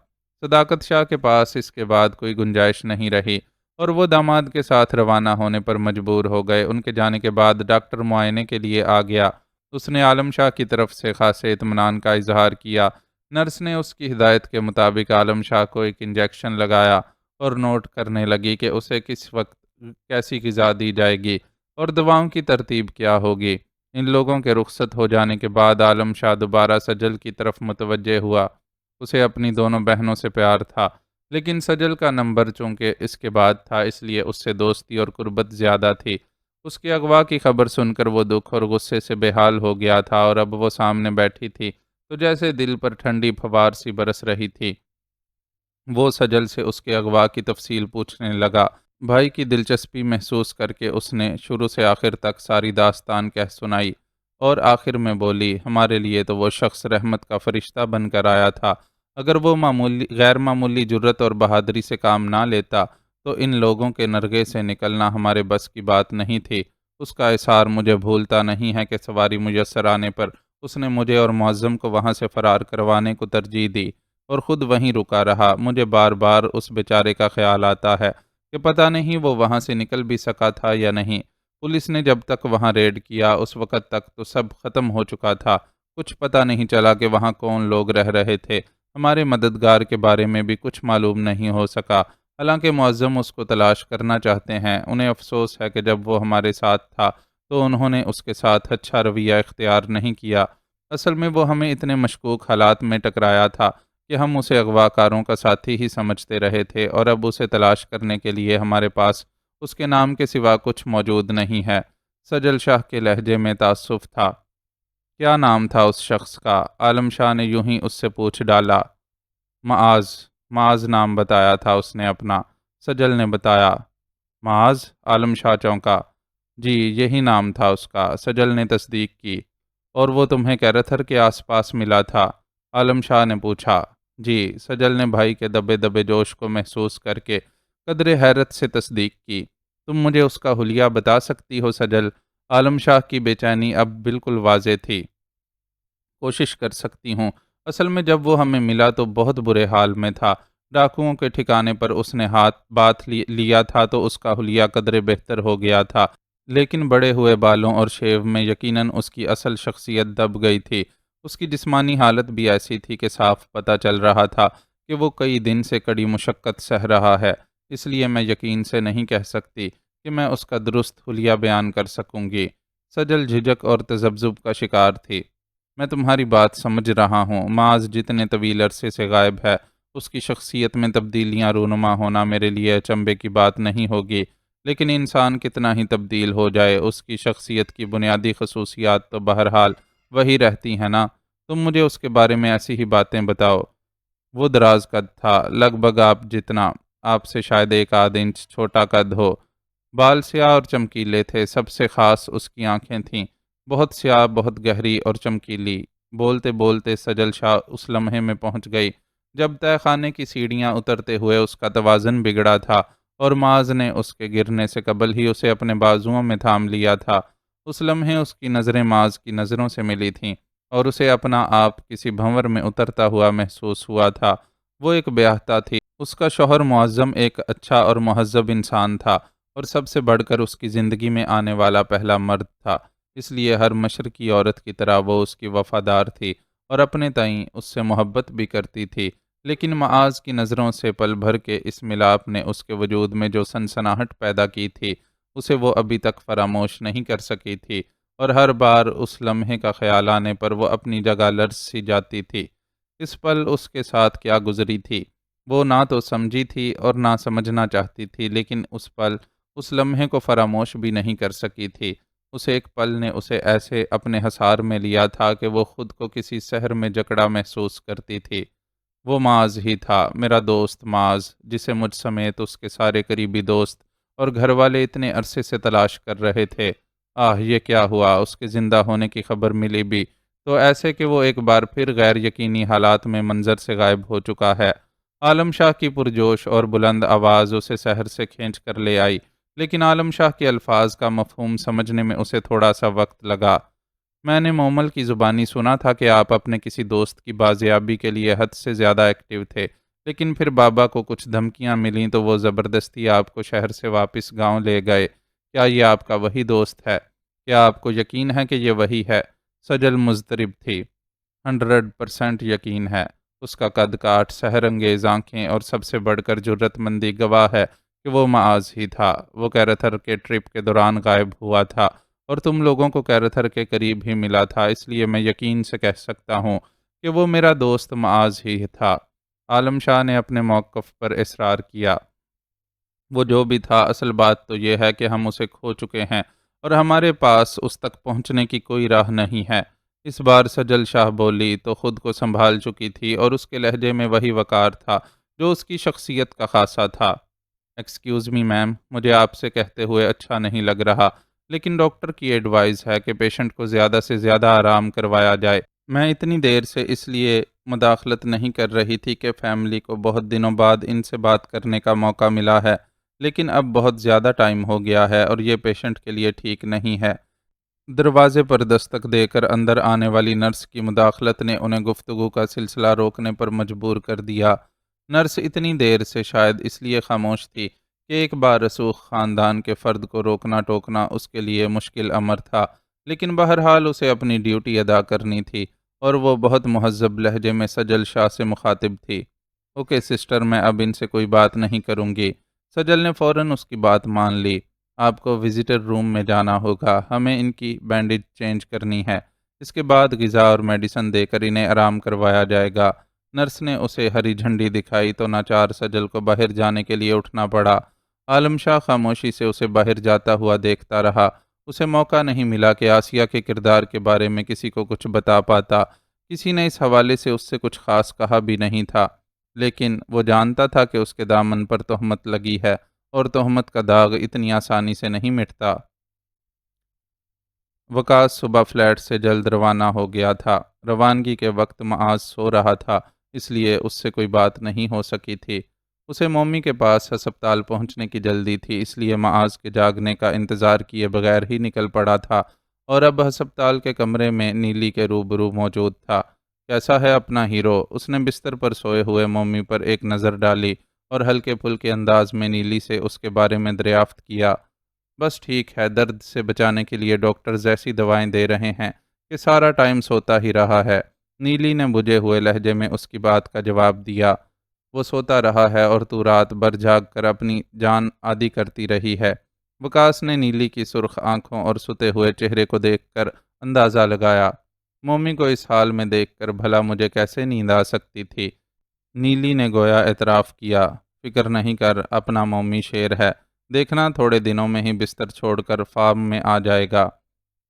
صداقت شاہ کے پاس اس کے بعد کوئی گنجائش نہیں رہی اور وہ داماد کے ساتھ روانہ ہونے پر مجبور ہو گئے۔ ان کے جانے کے بعد ڈاکٹر معائنے کے لیے آ گیا۔ اس نے عالم شاہ کی طرف سے خاصے اطمینان کا اظہار کیا۔ نرس نے اس کی ہدایت کے مطابق عالم شاہ کو ایک انجیکشن لگایا اور نوٹ کرنے لگی کہ اسے کس وقت کیسی غذا دی جائے گی اور دواؤں کی ترتیب کیا ہوگی۔ ان لوگوں کے رخصت ہو جانے کے بعد عالم شاہ دوبارہ سجل کی طرف متوجہ ہوا۔ اسے اپنی دونوں بہنوں سے پیار تھا، لیکن سجل کا نمبر چونکہ اس کے بعد تھا، اس لیے اس سے دوستی اور قربت زیادہ تھی۔ اس کے اغوا کی خبر سن کر وہ دکھ اور غصے سے بے حال ہو گیا تھا، اور اب وہ سامنے بیٹھی تھی تو جیسے دل پر ٹھنڈی پھوار سی برس رہی تھی۔ وہ سجل سے اس کے اغوا کی تفصیل پوچھنے لگا۔ بھائی کی دلچسپی محسوس کر کے اس نے شروع سے آخر تک ساری داستان کہہ سنائی، اور آخر میں بولی، ہمارے لیے تو وہ شخص رحمت کا فرشتہ بن کر آیا تھا۔ اگر وہ غیر معمولی جرت اور بہادری سے کام نہ لیتا تو ان لوگوں کے نرغے سے نکلنا ہمارے بس کی بات نہیں تھی۔ اس کا اثار مجھے بھولتا نہیں ہے کہ سواری میسر آنے پر اس نے مجھے اور معظم کو وہاں سے فرار کروانے کو ترجیح دی اور خود وہیں رکا رہا۔ مجھے بار بار اس بیچارے کا خیال آتا ہے کہ پتہ نہیں وہ وہاں سے نکل بھی سکا تھا یا نہیں۔ پولیس نے جب تک وہاں ریڈ کیا اس وقت تک تو سب ختم ہو چکا تھا، کچھ پتہ نہیں چلا کہ وہاں کون لوگ رہ رہے تھے، ہمارے مددگار کے بارے میں بھی کچھ معلوم نہیں ہو سکا۔ حالانکہ معظم اس کو تلاش کرنا چاہتے ہیں، انہیں افسوس ہے کہ جب وہ ہمارے ساتھ تھا تو انہوں نے اس کے ساتھ اچھا رویہ اختیار نہیں کیا۔ اصل میں وہ ہمیں اتنے مشکوک حالات میں ٹکرایا تھا کہ ہم اسے اغوا کاروں کا ساتھی ہی سمجھتے رہے تھے، اور اب اسے تلاش کرنے کے لیے ہمارے پاس اس کے نام کے سوا کچھ موجود نہیں ہے۔ سجل شاہ کے لہجے میں تعصب تھا۔ کیا نام تھا اس شخص کا؟ عالم شاہ نے یوں ہی اس سے پوچھ ڈالا۔ معاذ۔ معاذ نام بتایا تھا اس نے اپنا، سجل نے بتایا۔ معاذ؟ عالم شاہ چونکا۔ جی یہی نام تھا اس کا، سجل نے تصدیق کی۔ اور وہ تمہیں کیرتھر کے آس پاس ملا تھا؟ عالم شاہ نے پوچھا۔ جی، سجل نے بھائی کے دبے دبے جوش کو محسوس کر کے قدرے حیرت سے تصدیق کی۔ تم مجھے اس کا حلیہ بتا سکتی ہو سجل؟ عالم شاہ کی بے چینی اب بالکل واضح تھی۔ کوشش کر سکتی ہوں۔ اصل میں جب وہ ہمیں ملا تو بہت برے حال میں تھا، ڈاکوؤں کے ٹھکانے پر اس نے بات لیا تھا تو اس کا حلیہ قدرے بہتر ہو گیا تھا، لیکن بڑے ہوئے بالوں اور شیو میں یقیناً اس کی اصل شخصیت دب گئی تھی۔ اس کی جسمانی حالت بھی ایسی تھی کہ صاف پتہ چل رہا تھا کہ وہ کئی دن سے کڑی مشقت سہ رہا ہے، اس لیے میں یقین سے نہیں کہہ سکتی کہ میں اس کا درست حلیہ بیان کر سکوں گی۔ سجل جھجک اور تذبذب کا شکار تھی۔ میں تمہاری بات سمجھ رہا ہوں، معاذ جتنے طویل عرصے سے غائب ہے، اس کی شخصیت میں تبدیلیاں رونما ہونا میرے لیے اچنبے کی بات نہیں ہوگی، لیکن انسان کتنا ہی تبدیل ہو جائے، اس کی شخصیت کی بنیادی خصوصیات تو بہرحال وہی رہتی ہیں نا۔ تم مجھے اس کے بارے میں ایسی ہی باتیں بتاؤ۔ وہ دراز قد تھا، لگ بھگ آپ جتنا، آپ سے شاید ایک آدھ انچ چھوٹا قد ہو۔ بال سیاہ اور چمکیلے تھے، سب سے خاص اس کی آنکھیں تھیں، بہت سیاہ، بہت گہری اور چمکیلی۔ بولتے بولتے سجل شاہ اس لمحے میں پہنچ گئی جب تہہ خانے کی سیڑھیاں اترتے ہوئے اس کا توازن بگڑا تھا اور معاذ نے اس کے گرنے سے قبل ہی اسے اپنے بازوؤں میں تھام لیا تھا۔ اس لمحے اس کی نظریں معاذ کی نظروں سے ملی تھیں اور اسے اپنا آپ کسی بھنور میں اترتا ہوا محسوس ہوا تھا۔ وہ ایک بیاہتا تھی، اس کا شوہر معظم ایک اچھا اور مہذب انسان تھا اور سب سے بڑھ کر اس کی زندگی میں آنے والا پہلا مرد تھا، اس لیے ہر مشرقی عورت کی طرح وہ اس کی وفادار تھی اور اپنے تئیں اس سے محبت بھی کرتی تھی۔ لیکن معاذ کی نظروں سے پل بھر کے اس ملاپ نے اس کے وجود میں جو سنسناہٹ پیدا کی تھی، اسے وہ ابھی تک فراموش نہیں کر سکی تھی، اور ہر بار اس لمحے کا خیال آنے پر وہ اپنی جگہ لرز سی جاتی تھی۔ اس پل اس کے ساتھ کیا گزری تھی، وہ نہ تو سمجھی تھی اور نہ سمجھنا چاہتی تھی، لیکن اس پل، اس لمحے کو فراموش بھی نہیں کر سکی تھی۔ اس ایک پل نے اسے ایسے اپنے حصار میں لیا تھا کہ وہ خود کو کسی سحر میں جکڑا محسوس کرتی تھی۔ وہ معاذ ہی تھا، میرا دوست معاذ، جسے مجھ سمیت اس کے سارے قریبی دوست اور گھر والے اتنے عرصے سے تلاش کر رہے تھے۔ یہ کیا ہوا؟ اس کے زندہ ہونے کی خبر ملی بھی تو ایسے کہ وہ ایک بار پھر غیر یقینی حالات میں منظر سے غائب ہو چکا ہے۔ عالم شاہ کی پرجوش اور بلند آواز اسے شہر سے کھینچ کر لے آئی، لیکن عالم شاہ کے الفاظ کا مفہوم سمجھنے میں اسے تھوڑا سا وقت لگا۔ میں نے مومل کی زبانی سنا تھا کہ آپ اپنے کسی دوست کی بازیابی کے لیے حد سے زیادہ ایکٹیو تھے، لیکن پھر بابا کو کچھ دھمکیاں ملیں تو وہ زبردستی آپ کو شہر سے واپس گاؤں لے گئے۔ کیا یہ آپ کا وہی دوست ہے؟ کیا آپ کو یقین ہے کہ یہ وہی ہے؟ سجل مضطرب تھی۔ 100% یقین ہے۔ اس کا قد کاٹ، سحر انگیز آنکھیں اور سب سے بڑھ کر جرت مندی گواہ ہے کہ وہ معاذ ہی تھا۔ وہ کیرتھر کے ٹرپ کے دوران غائب ہوا تھا اور تم لوگوں کو کیرتھر کے قریب ہی ملا تھا، اس لیے میں یقین سے کہہ سکتا ہوں کہ وہ میرا دوست معاذ ہی تھا۔ عالم شاہ نے اپنے موقف پر اصرار کیا۔ وہ جو بھی تھا، اصل بات تو یہ ہے کہ ہم اسے کھو چکے ہیں اور ہمارے پاس اس تک پہنچنے کی کوئی راہ نہیں ہے۔ اس بار سجل شاہ بولی تو خود کو سنبھال چکی تھی اور اس کے لہجے میں وہی وقار تھا جو اس کی شخصیت کا خاصہ تھا۔ ایکسکیوز می میم، مجھے آپ سے کہتے ہوئے اچھا نہیں لگ رہا، لیکن ڈاکٹر کی ایڈوائز ہے کہ پیشنٹ کو زیادہ سے زیادہ آرام کروایا جائے۔ میں اتنی دیر سے اس لیے مداخلت نہیں کر رہی تھی کہ فیملی کو بہت دنوں بعد ان سے بات کرنے کا موقع ملا ہے، لیکن اب بہت زیادہ ٹائم ہو گیا ہے اور یہ پیشنٹ کے لیے ٹھیک نہیں ہے۔ دروازے پر دستک دے کر اندر آنے والی نرس کی مداخلت نے انہیں گفتگو کا سلسلہ روکنے پر مجبور کر دیا۔ نرس اتنی دیر سے شاید اس لیے خاموش تھی کہ ایک بار رسوخ خاندان کے فرد کو روکنا ٹوکنا اس کے لیے مشکل امر تھا، لیکن بہرحال اسے اپنی ڈیوٹی ادا کرنی تھی، اور وہ بہت مہذب لہجے میں سجل شاہ سے مخاطب تھی۔ اوکے سسٹر، میں اب ان سے کوئی بات نہیں کروں گی۔ سجل نے فوراً اس کی بات مان لی۔ آپ کو وزیٹر روم میں جانا ہوگا، ہمیں ان کی بینڈیج چینج کرنی ہے، اس کے بعد غذا اور میڈیسن دے کر انہیں آرام کروایا جائے گا۔ نرس نے اسے ہری جھنڈی دکھائی تو ناچار سجل کو باہر جانے کے لیے اٹھنا پڑا۔ عالم شاہ خاموشی سے اسے باہر جاتا ہوا دیکھتا رہا۔ اسے موقع نہیں ملا کہ آسیہ کے کردار کے بارے میں کسی کو کچھ بتا پاتا۔ کسی نے اس حوالے سے اس سے کچھ خاص کہا بھی نہیں تھا، لیکن وہ جانتا تھا کہ اس کے دامن پر تہمت لگی ہے، اور تہمت کا داغ اتنی آسانی سے نہیں مٹتا۔ وکاس صبح فلیٹ سے جلد روانہ ہو گیا تھا۔ روانگی کے وقت معاذ سو رہا تھا، اس لیے اس سے کوئی بات نہیں ہو سکی تھی۔ اسے مومی کے پاس ہسپتال پہنچنے کی جلدی تھی، اس لیے معاذ کے جاگنے کا انتظار کیے بغیر ہی نکل پڑا تھا، اور اب ہسپتال کے کمرے میں نیلی کے روبرو موجود تھا۔ کیسا ہے اپنا ہیرو؟ اس نے بستر پر سوئے ہوئے مومی پر ایک نظر ڈالی اور ہلکے پھلکے انداز میں نیلی سے اس کے بارے میں دریافت کیا۔ بس ٹھیک ہے، درد سے بچانے کے لیے ڈاکٹرز ایسی دوائیں دے رہے ہیں کہ سارا ٹائم سوتا ہی رہا ہے۔ نیلی نے بجھے ہوئے لہجے میں اس کی بات کا جواب دیا۔ وہ سوتا رہا ہے اور تو رات بھر جاگ کر اپنی جان عادی کرتی رہی ہے۔ وکاس نے نیلی کی سرخ آنکھوں اور ستے ہوئے چہرے کو دیکھ کر اندازہ لگایا۔ مومی کو اس حال میں دیکھ کر بھلا مجھے کیسے نیند آ سکتی تھی؟ نیلی نے گویا اعتراف کیا۔ فکر نہیں کر، اپنا مومی شیر ہے، دیکھنا تھوڑے دنوں میں ہی بستر چھوڑ کر فارم میں آ جائے گا۔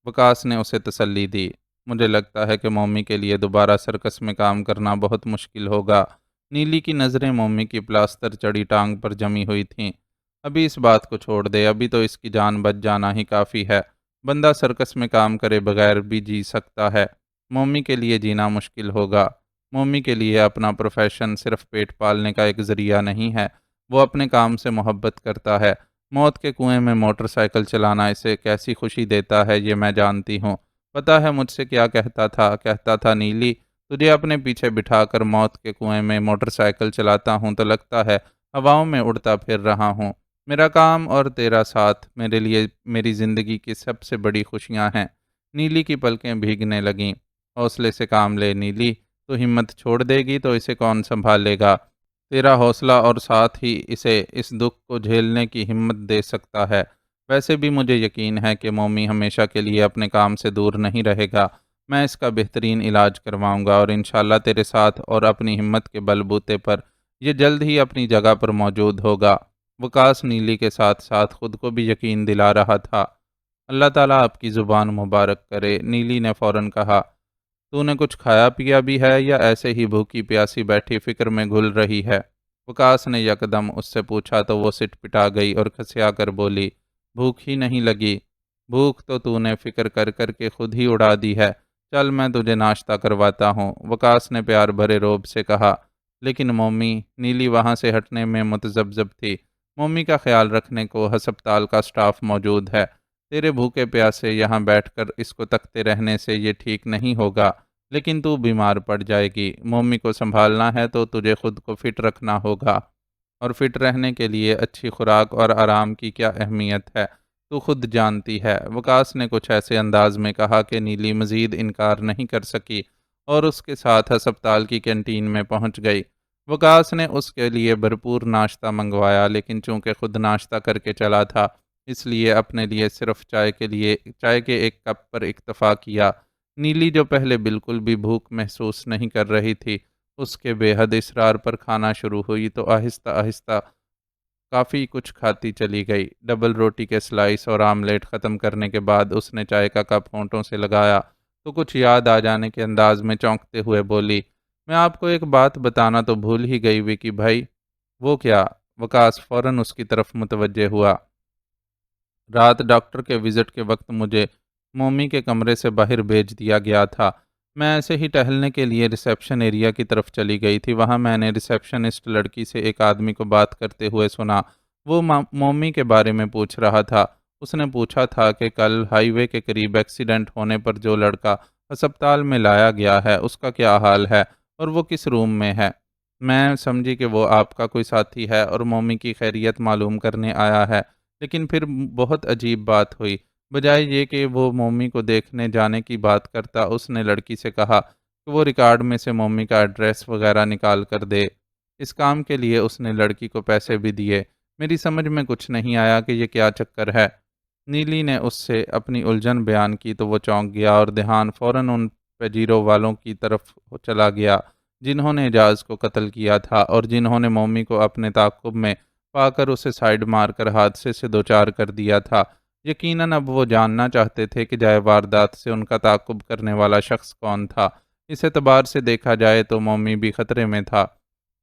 وکاس نے اسے تسلی دی۔ مجھے لگتا ہے کہ مومی کے لیے دوبارہ سرکس میں کام کرنا بہت مشکل ہوگا۔ نیلی کی نظریں مومی کی پلاسٹر چڑی ٹانگ پر جمی ہوئی تھیں۔ ابھی اس بات کو چھوڑ دے، ابھی تو اس کی جان بچ جانا ہی کافی ہے۔ بندہ سرکس میں کام کرے بغیر بھی جی سکتا ہے، مومی کے لیے جینا مشکل ہوگا۔ مومی کے لیے اپنا پروفیشن صرف پیٹ پالنے کا ایک ذریعہ نہیں ہے، وہ اپنے کام سے محبت کرتا ہے۔ موت کے کنویں میں موٹر سائیکل چلانا اسے کیسی خوشی دیتا ہے یہ میں جانتی ہوں۔ پتہ ہے مجھ سے کیا کہتا تھا نیلی، تجھے اپنے پیچھے بٹھا کر موت کے کنویں میں موٹر سائیکل چلاتا ہوں تو لگتا ہے ہواؤں میں اڑتا پھر رہا ہوں۔ میرا کام اور تیرا ساتھ میرے لیے میری زندگی کی سب سے بڑی خوشیاں ہیں۔ نیلی کی پلکیں بھیگنے لگیں۔ حوصلے سے کام لے نیلی، تو ہمت چھوڑ دے گی تو اسے کون سنبھالے گا؟ تیرا حوصلہ اور ساتھ ہی اسے اس دکھ کو جھیلنے کی ہمت دے سکتا ہے۔ ویسے بھی مجھے یقین ہے کہ مومی ہمیشہ کے لیے اپنے کام سے دور نہیں رہے گا۔ میں اس کا بہترین علاج کرواؤں گا، اور انشاءاللہ تیرے ساتھ اور اپنی ہمت کے بل بوتے پر یہ جلد ہی اپنی جگہ پر موجود ہوگا۔ وکاس نیلی کے ساتھ ساتھ خود کو بھی یقین دلا رہا تھا۔ اللہ تعالیٰ آپ کی زبان مبارک کرے، نیلی نے فوراً کہا۔ تو نے کچھ کھایا پیا بھی ہے یا ایسے ہی بھوکی پیاسی بیٹھی فکر میں گھل رہی ہے؟ وکاس نے یکدم اس سے پوچھا تو وہ سٹ پٹا گئی اور کھسیا کر بولی، بھوک ہی نہیں لگی۔ بھوک تو نے فکر کر کر کے خود ہی اڑا دی ہے، چل میں تجھے ناشتہ کرواتا ہوں، وکاس نے پیار بھرے روب سے کہا۔ لیکن مومی، نیلی وہاں سے ہٹنے میں متذبذب تھی۔ مومی کا خیال رکھنے کو ہسپتال کا سٹاف موجود ہے، تیرے بھوکے پیاسے یہاں بیٹھ کر اس کو تکتے رہنے سے یہ ٹھیک نہیں ہوگا، لیکن تو بیمار پڑ جائے گی۔ مومی کو سنبھالنا ہے تو تجھے خود کو فٹ رکھنا ہوگا، اور فٹ رہنے کے لیے اچھی خوراک اور آرام کی کیا اہمیت ہے تو خود جانتی ہے۔ وکاس نے کچھ ایسے انداز میں کہا کہ نیلی مزید انکار نہیں کر سکی اور اس کے ساتھ ہسپتال کی کینٹین میں پہنچ گئی۔ وکاس نے اس کے لیے بھرپور ناشتہ منگوایا، لیکن چونکہ خود ناشتہ کر کے چلا تھا اس لیے اپنے لیے صرف چائے کے ایک کپ پر اکتفا کیا۔ نیلی جو پہلے بالکل بھی بھوک محسوس نہیں کر رہی تھی، اس کے بے حد اصرار پر کھانا شروع ہوئی تو آہستہ آہستہ کافی کچھ کھاتی چلی گئی۔ ڈبل روٹی کے سلائس اور آملیٹ ختم کرنے کے بعد اس نے چائے کا کپ ہونٹوں سے لگایا تو کچھ یاد آ جانے کے انداز میں چونکتے ہوئے بولی، میں آپ کو ایک بات بتانا تو بھول ہی گئی وکی بھائی۔ وہ کیا؟ وکاس فوراً اس کی طرف متوجہ ہوا۔ رات ڈاکٹر کے وزٹ کے وقت مجھے مومی کے کمرے سے باہر بھیج دیا گیا تھا۔ میں ایسے ہی ٹہلنے کے لیے ریسیپشن ایریا کی طرف چلی گئی تھی۔ وہاں میں نے ریسیپشنسٹ لڑکی سے ایک آدمی کو بات کرتے ہوئے سنا۔ وہ مومی کے بارے میں پوچھ رہا تھا۔ اس نے پوچھا تھا کہ کل ہائی وے کے قریب ایکسیڈنٹ ہونے پر جو لڑکا ہسپتال میں لایا گیا ہے اس کا کیا حال ہے اور وہ کس روم میں ہے۔ میں سمجھی کہ وہ آپ کا کوئی ساتھی ہے اور مومی کی خیریت معلوم کرنے آیا ہے، لیکن پھر بہت عجیب بات ہوئی۔ بجائے یہ کہ وہ مومی کو دیکھنے جانے کی بات کرتا، اس نے لڑکی سے کہا کہ وہ ریکارڈ میں سے مومی کا ایڈریس وغیرہ نکال کر دے۔ اس کام کے لیے اس نے لڑکی کو پیسے بھی دیے۔ میری سمجھ میں کچھ نہیں آیا کہ یہ کیا چکر ہے۔ نیلی نے اس سے اپنی الجھن بیان کی تو وہ چونک گیا اور دھیان فوراً ان پیجیرو والوں کی طرف چلا گیا جنہوں نے اعجاز کو قتل کیا تھا اور جنہوں نے مومی کو اپنے تعاقب میں پا کر اسے سائیڈ مار کر حادثے سے دوچار کر دیا تھا۔ یقیناً اب وہ جاننا چاہتے تھے کہ جائے واردات سے ان کا تعاقب کرنے والا شخص کون تھا۔ اس اعتبار سے دیکھا جائے تو مومی بھی خطرے میں تھا۔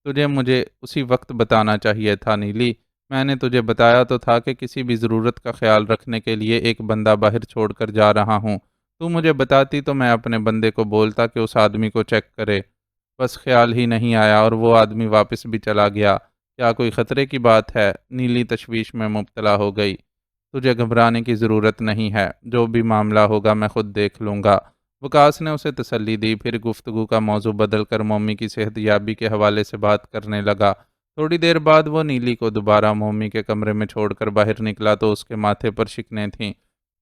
تجھے مجھے اسی وقت بتانا چاہیے تھا نیلی۔ میں نے تجھے بتایا تو تھا کہ کسی بھی ضرورت کا خیال رکھنے کے لیے ایک بندہ باہر چھوڑ کر جا رہا ہوں۔ تو مجھے بتاتی تو میں اپنے بندے کو بولتا کہ اس آدمی کو چیک کرے۔ بس خیال ہی نہیں آیا اور وہ آدمی واپس بھی چلا گیا۔ کیا کوئی خطرے کی بات ہے؟ نیلی تشویش میں مبتلا ہو گئی۔ تجھے گھبرانے کی ضرورت نہیں ہے، جو بھی معاملہ ہوگا میں خود دیکھ لوں گا۔ وکاس نے اسے تسلی دی، پھر گفتگو کا موضوع بدل کر مومی کی صحت یابی کے حوالے سے بات کرنے لگا۔ تھوڑی دیر بعد وہ نیلی کو دوبارہ مومی کے کمرے میں چھوڑ کر باہر نکلا تو اس کے ماتھے پر شکنیں تھیں۔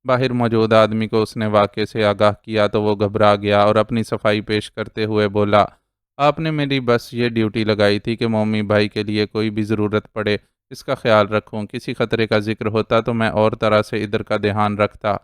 باہر موجود آدمی کو اس نے واقعے سے آگاہ کیا تو وہ گھبرا گیا اور اپنی صفائی پیش کرتے ہوئے بولا، آپ نے میری بس یہ ڈیوٹی لگائی تھی کہ مومی بھائی کے لیے کوئی بھی ضرورت پڑے اس کا خیال رکھوں۔ کسی خطرے کا ذکر ہوتا تو میں اور طرح سے ادھر کا دھیان رکھتا۔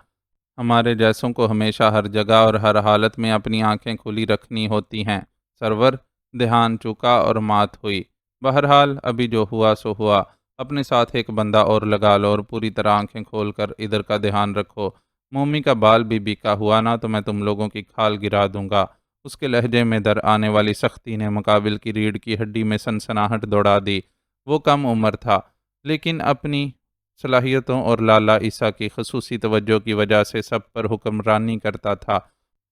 ہمارے جیسوں کو ہمیشہ ہر جگہ اور ہر حالت میں اپنی آنکھیں کھلی رکھنی ہوتی ہیں۔ سرور دھیان چکا اور مات ہوئی۔ بہرحال ابھی جو ہوا سو ہوا۔ اپنے ساتھ ایک بندہ اور لگا لو اور پوری طرح آنکھیں کھول کر ادھر کا دھیان رکھو۔ مومی کا بال بھی بیکا ہوا نا تو میں تم لوگوں کی کھال گرا دوں گا۔ اس کے لہجے میں در آنے والی سختی نے مقابل کی ریڑھ کی ہڈی میں سنسناہٹ دوڑا دی۔ وہ کم عمر تھا لیکن اپنی صلاحیتوں اور لالا عیسیٰ کی خصوصی توجہ کی وجہ سے سب پر حکمرانی کرتا تھا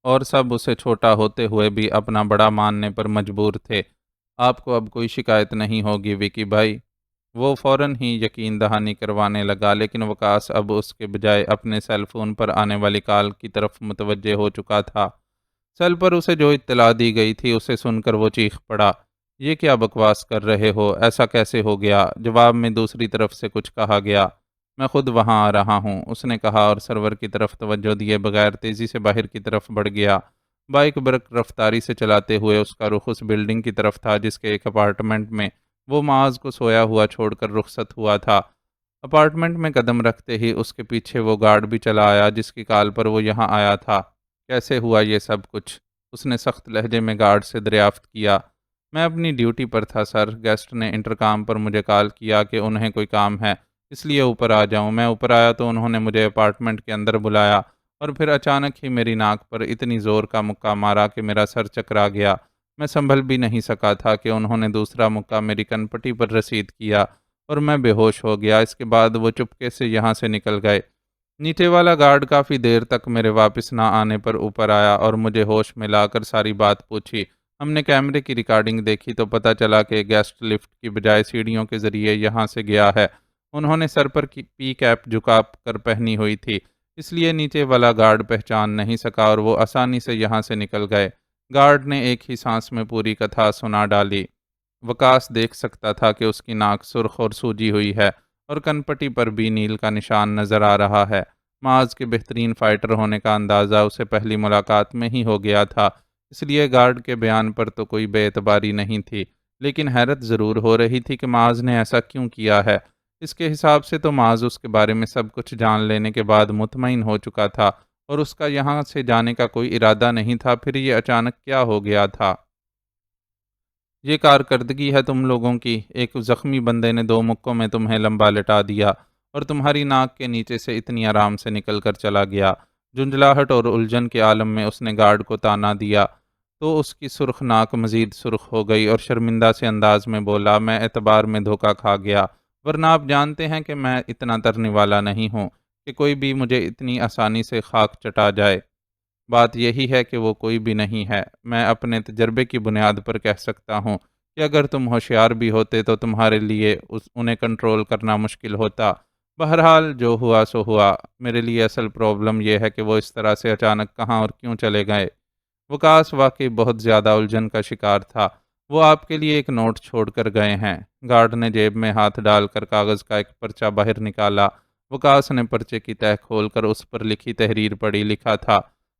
اور سب اسے چھوٹا ہوتے ہوئے بھی اپنا بڑا ماننے پر مجبور تھے۔ آپ کو اب کوئی شکایت نہیں ہوگی وکی بھائی؟ وہ فوراً ہی یقین دہانی کروانے لگا، لیکن وکاس اب اس کے بجائے اپنے سیل فون پر آنے والی کال کی طرف متوجہ ہو چکا تھا۔ سیل پر اسے جو اطلاع دی گئی تھی اسے سن کر وہ چیخ پڑا، یہ کیا بکواس کر رہے ہو؟ ایسا کیسے ہو گیا؟ جواب میں دوسری طرف سے کچھ کہا گیا۔ میں خود وہاں آ رہا ہوں، اس نے کہا اور سرور کی طرف توجہ دیے بغیر تیزی سے باہر کی طرف بڑھ گیا۔ بائک برق رفتاری سے چلاتے ہوئے اس کا رخ اس بلڈنگ کی طرف تھا جس کے ایک اپارٹمنٹ میں وہ معاذ کو سویا ہوا چھوڑ کر رخصت ہوا تھا۔ اپارٹمنٹ میں قدم رکھتے ہی اس کے پیچھے وہ گارڈ بھی چلا آیا جس کی کال پر وہ یہاں آیا تھا۔ کیسے ہوا یہ سب کچھ؟ اس نے سخت لہجے میں گارڈ سے دریافت کیا۔ میں اپنی ڈیوٹی پر تھا سر، گیسٹ نے انٹرکام پر مجھے کال کیا کہ انہیں کوئی کام ہے اس لیے اوپر آ جاؤں۔ میں اوپر آیا تو انہوں نے مجھے اپارٹمنٹ کے اندر بلایا اور پھر اچانک ہی میری ناک پر اتنی زور کا مکہ مارا کہ میرا سر چکرا گیا۔ میں سنبھل بھی نہیں سکا تھا کہ انہوں نے دوسرا مکہ میری کن پٹی پر رسید کیا اور میں بے ہوش ہو گیا۔ اس کے بعد وہ چپکے سے یہاں سے نکل گئے۔ نیچے والا گارڈ کافی دیر تک میرے واپس نہ آنے پر اوپر آیا اور مجھے ہوش میں لا کر ساری بات پوچھی۔ ہم نے کیمرے کی ریکارڈنگ دیکھی تو پتہ چلا کہ گیسٹ لفٹ کی بجائے سیڑھیوں کے ذریعے یہاں سے گیا ہے۔ انہوں نے سر پر پی کیپ جھکا کر پہنی ہوئی تھی، اس لیے نیچے والا گارڈ پہچان نہیں سکا اور وہ آسانی سے یہاں سے نکل گئے۔ گارڈ نے ایک ہی سانس میں پوری کتھا سنا ڈالی۔ وکاس دیکھ سکتا تھا کہ اس کی ناک سرخ اور سوجی ہوئی ہے اور کن پٹی پر بھی نیل کا نشان نظر آ رہا ہے۔ معاذ کے بہترین فائٹر ہونے کا اندازہ اسے پہلی ملاقات میں ہی ہو گیا تھا، اس لیے گارڈ کے بیان پر تو کوئی بے اعتباری نہیں تھی، لیکن حیرت ضرور ہو رہی تھی کہ معاذ نے ایسا کیوں کیا ہے۔ اس کے حساب سے تو معاذ اس کے بارے میں سب کچھ جان لینے کے بعد مطمئن ہو چکا تھا اور اس کا یہاں سے جانے کا کوئی ارادہ نہیں تھا، پھر یہ اچانک کیا ہو گیا تھا؟ یہ کارکردگی ہے تم لوگوں کی۔ ایک زخمی بندے نے 2 مکوں میں تمہیں لمبا لٹا دیا اور تمہاری ناک کے نیچے سے اتنی آرام سے نکل کر چلا گیا۔ جھنجھلاہٹ اور الجھن کے عالم میں اس نے گارڈ کو تانا دیا تو اس کی سرخ ناک مزید سرخ ہو گئی اور شرمندہ سے انداز میں بولا، میں اعتبار میں دھوکہ کھا گیا، ورنہ آپ جانتے ہیں کہ میں اتنا ترنے والا نہیں ہوں کہ کوئی بھی مجھے اتنی آسانی سے خاک چٹا جائے۔ بات یہی ہے کہ وہ کوئی بھی نہیں ہے۔ میں اپنے تجربے کی بنیاد پر کہہ سکتا ہوں کہ اگر تم ہوشیار بھی ہوتے تو تمہارے لیے انہیں کنٹرول کرنا مشکل ہوتا۔ بہرحال جو ہوا سو ہوا۔ میرے لیے اصل پرابلم یہ ہے کہ وہ اس طرح سے اچانک کہاں اور کیوں چلے گئے۔ وکاس واقعی بہت زیادہ الجھن کا شکار تھا۔ وہ آپ کے لیے ایک نوٹ چھوڑ کر گئے ہیں۔ گارڈ نے جیب میں ہاتھ ڈال کر کاغذ کا ایک پرچہ باہر نکالا۔ وکاس نے پرچے کی تہہ کھول کر اس پر لکھی تحریر پڑھی۔ لکھا تھا: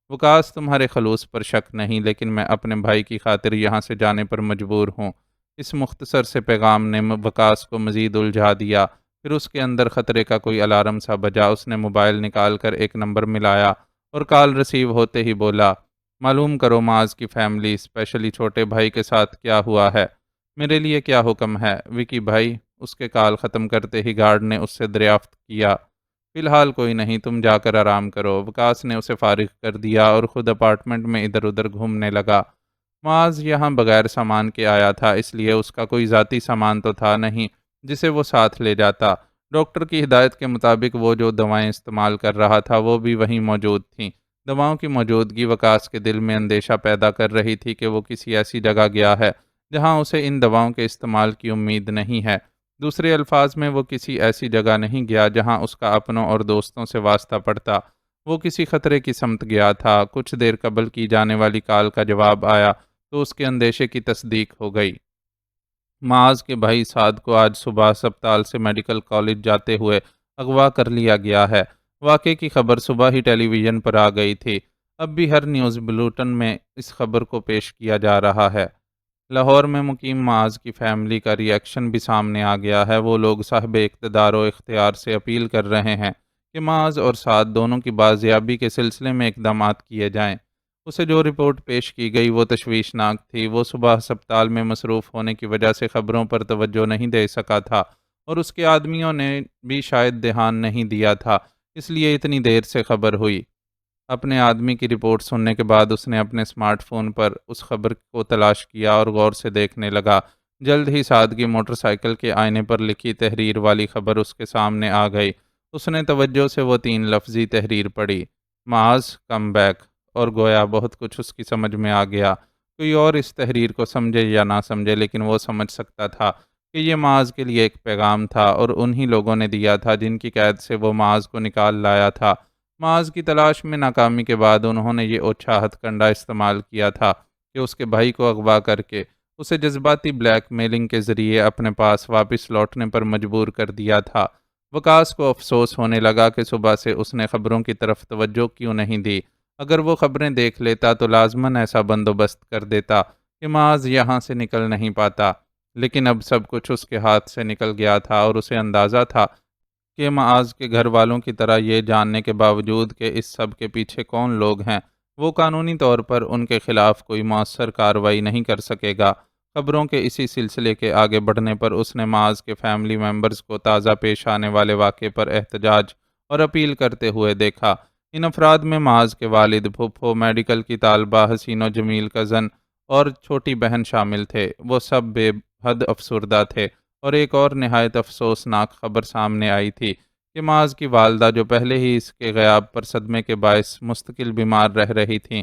وکاس، تمہارے خلوص پر شک نہیں، لیکن میں اپنے بھائی کی خاطر یہاں سے جانے پر مجبور ہوں۔ اس مختصر سے پیغام نے وکاس کو مزید الجھا دیا۔ پھر اس کے اندر خطرے کا کوئی الارم سا بجا۔ اس نے موبائل نکال کر ایک نمبر ملایا اور کال ریسیو ہوتے ہی بولا: معلوم کرو معاذ کی فیملی، اسپیشلی چھوٹے بھائی کے ساتھ کیا ہوا ہے۔ میرے لیے کیا حکم ہے، وکی بھائی؟ اس کے کال ختم کرتے ہی گارڈ نے اس سے دریافت کیا: فی الحال کوئی نہیں، تم جا کر آرام کرو۔ وکاس نے اسے فارغ کر دیا اور خود اپارٹمنٹ میں ادھر ادھر گھومنے لگا۔ معاذ یہاں بغیر سامان کے آیا تھا، اس لیے اس کا کوئی ذاتی سامان تو تھا نہیں جسے وہ ساتھ لے جاتا۔ ڈاکٹر کی ہدایت کے مطابق وہ جو دوائیں استعمال کر رہا تھا وہ بھی وہیں موجود تھیں۔ دواؤں کی موجودگی وکاس کے دل میں اندیشہ پیدا کر رہی تھی کہ وہ کسی ایسی جگہ گیا ہے جہاں اسے ان دواؤں کے استعمال کی امید نہیں ہے۔ دوسرے الفاظ میں، وہ کسی ایسی جگہ نہیں گیا جہاں اس کا اپنوں اور دوستوں سے واسطہ پڑتا۔ وہ کسی خطرے کی سمت گیا تھا۔ کچھ دیر قبل کی جانے والی کال کا جواب آیا تو اس کے اندیشے کی تصدیق ہو گئی۔ معاذ کے بھائی سعد کو آج صبح ہسپتال سے میڈیکل کالج جاتے ہوئے اغوا کر لیا گیا ہے۔ واقعے کی خبر صبح ہی ٹیلی ویژن پر آ گئی تھی۔ اب بھی ہر نیوز بلیٹن میں اس خبر کو پیش کیا جا رہا ہے۔ لاہور میں مقیم معاذ کی فیملی کا ری ایکشن بھی سامنے آ گیا ہے۔ وہ لوگ صاحب اقتدار و اختیار سے اپیل کر رہے ہیں کہ معاذ اور سعد دونوں کی بازیابی کے سلسلے میں اقدامات کیے جائیں۔ اسے جو رپورٹ پیش کی گئی وہ تشویشناک تھی۔ وہ صبح ہسپتال میں مصروف ہونے کی وجہ سے خبروں پر توجہ نہیں دے سکا تھا اور اس کے آدمیوں نے بھی شاید دھیان نہیں دیا تھا، اس لیے اتنی دیر سے خبر ہوئی۔ اپنے آدمی کی رپورٹ سننے کے بعد اس نے اپنے اسمارٹ فون پر اس خبر کو تلاش کیا اور غور سے دیکھنے لگا۔ جلد ہی سعد کی موٹر سائیکل کے آئینے پر لکھی تحریر والی خبر اس کے سامنے آ گئی۔ اس نے توجہ سے وہ 3 لفظی تحریر پڑھی: معاذ کم بیک، اور گویا بہت کچھ اس کی سمجھ میں آ گیا۔ کوئی اور اس تحریر کو سمجھے یا نہ سمجھے، لیکن وہ سمجھ سکتا تھا کہ یہ معاذ کے لیے ایک پیغام تھا اور انہی لوگوں نے دیا تھا جن کی قید سے وہ معاذ کو نکال لایا تھا۔ معاذ کی تلاش میں ناکامی کے بعد انہوں نے یہ اوچھا ہتھ کنڈا استعمال کیا تھا کہ اس کے بھائی کو اغوا کر کے اسے جذباتی بلیک میلنگ کے ذریعے اپنے پاس واپس لوٹنے پر مجبور کر دیا تھا۔ وکاس کو افسوس ہونے لگا کہ صبح سے اس نے خبروں کی طرف توجہ کیوں نہیں دی۔ اگر وہ خبریں دیکھ لیتا تو لازماً ایسا بندوبست کر دیتا کہ معاذ یہاں سے نکل نہیں پاتا، لیکن اب سب کچھ اس کے ہاتھ سے نکل گیا تھا اور اسے اندازہ تھا کہ معاذ کے گھر والوں کی طرح یہ جاننے کے باوجود کہ اس سب کے پیچھے کون لوگ ہیں، وہ قانونی طور پر ان کے خلاف کوئی مؤثر کارروائی نہیں کر سکے گا۔ خبروں کے اسی سلسلے کے آگے بڑھنے پر اس نے معاذ کے فیملی ممبرز کو تازہ پیش آنے والے واقعے پر احتجاج اور اپیل کرتے ہوئے دیکھا۔ ان افراد میں معاذ کے والد، پھپھو، میڈیکل کی طالبہ حسین و جمیل کزن اور چھوٹی بہن شامل تھے۔ وہ سب بے حد افسردہ تھے اور ایک اور نہایت افسوسناک خبر سامنے آئی تھی کہ معاذ کی والدہ، جو پہلے ہی اس کے غیاب پر صدمے کے باعث مستقل بیمار رہ رہی تھیں،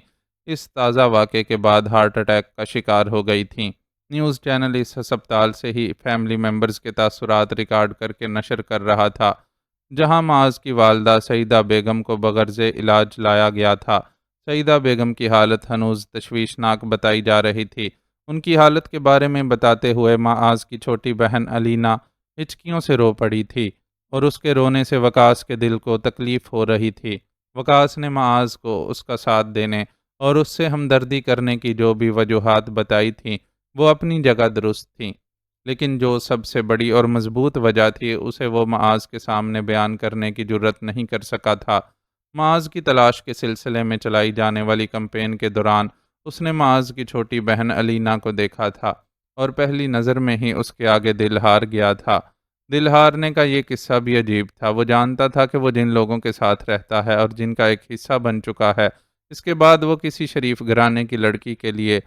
اس تازہ واقعے کے بعد ہارٹ اٹیک کا شکار ہو گئی تھیں۔ نیوز چینل اس ہسپتال سے ہی فیملی ممبرز کے تاثرات ریکارڈ کر کے نشر کر رہا تھا جہاں معاذ کی والدہ سعیدہ بیگم کو بغرض علاج لایا گیا تھا۔ سعیدہ بیگم کی حالت ہنوز تشویشناک بتائی جا رہی تھی۔ ان کی حالت کے بارے میں بتاتے ہوئے معاذ کی چھوٹی بہن علینا ہچکیوں سے رو پڑی تھی اور اس کے رونے سے وکاس کے دل کو تکلیف ہو رہی تھی۔ وکاس نے معاذ کو اس کا ساتھ دینے اور اس سے ہمدردی کرنے کی جو بھی وجوہات بتائی تھیں وہ اپنی جگہ درست تھیں، لیکن جو سب سے بڑی اور مضبوط وجہ تھی اسے وہ معاذ کے سامنے بیان کرنے کی جرت نہیں کر سکا تھا۔ معاذ کی تلاش کے سلسلے میں چلائی جانے والی کمپین کے دوران اس نے معاذ کی چھوٹی بہن علینا کو دیکھا تھا اور پہلی نظر میں ہی اس کے آگے دل ہار گیا تھا۔ دل ہارنے کا یہ قصہ بھی عجیب تھا۔ وہ جانتا تھا کہ وہ جن لوگوں کے ساتھ رہتا ہے اور جن کا ایک حصہ بن چکا ہے، اس کے بعد وہ کسی شریف گھرانے کی لڑکی کے لیے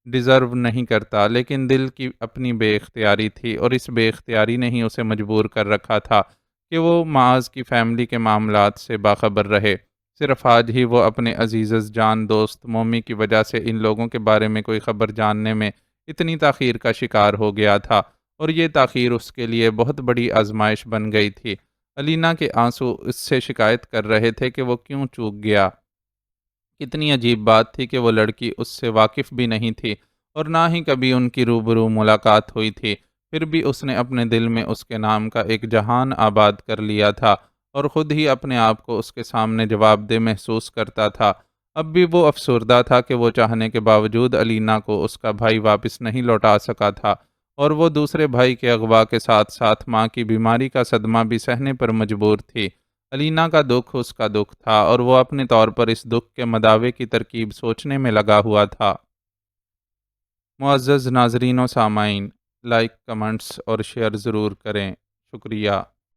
ڈیزرو نہیں کرتا، لیکن دل کی اپنی بے اختیاری تھی اور اس بے اختیاری نے ہی اسے مجبور کر رکھا تھا کہ وہ معاذ کی فیملی کے معاملات سے باخبر رہے۔ صرف آج ہی وہ اپنے عزیز جان دوست مومی کی وجہ سے ان لوگوں کے بارے میں کوئی خبر جاننے میں اتنی تاخیر کا شکار ہو گیا تھا اور یہ تاخیر اس کے لیے بہت بڑی آزمائش بن گئی تھی۔ علینا کے آنسو اس سے شکایت کر رہے تھے کہ وہ کیوں چوک گیا۔ کتنی عجیب بات تھی کہ وہ لڑکی اس سے واقف بھی نہیں تھی اور نہ ہی کبھی ان کی روبرو ملاقات ہوئی تھی، پھر بھی اس نے اپنے دل میں اس کے نام کا ایک جہان آباد کر لیا تھا اور خود ہی اپنے آپ کو اس کے سامنے جواب دہ محسوس کرتا تھا۔ اب بھی وہ افسردہ تھا کہ وہ چاہنے کے باوجود علینا کو اس کا بھائی واپس نہیں لوٹا سکا تھا، اور وہ دوسرے بھائی کے اغوا کے ساتھ ساتھ ماں کی بیماری کا صدمہ بھی سہنے پر مجبور تھی۔ علینا کا دکھ اس کا دکھ تھا اور وہ اپنے طور پر اس دکھ کے مداوے کی ترکیب سوچنے میں لگا ہوا تھا۔ معزز ناظرین و سامعین، لائک، کمنٹس اور شیئر ضرور کریں۔ شکریہ۔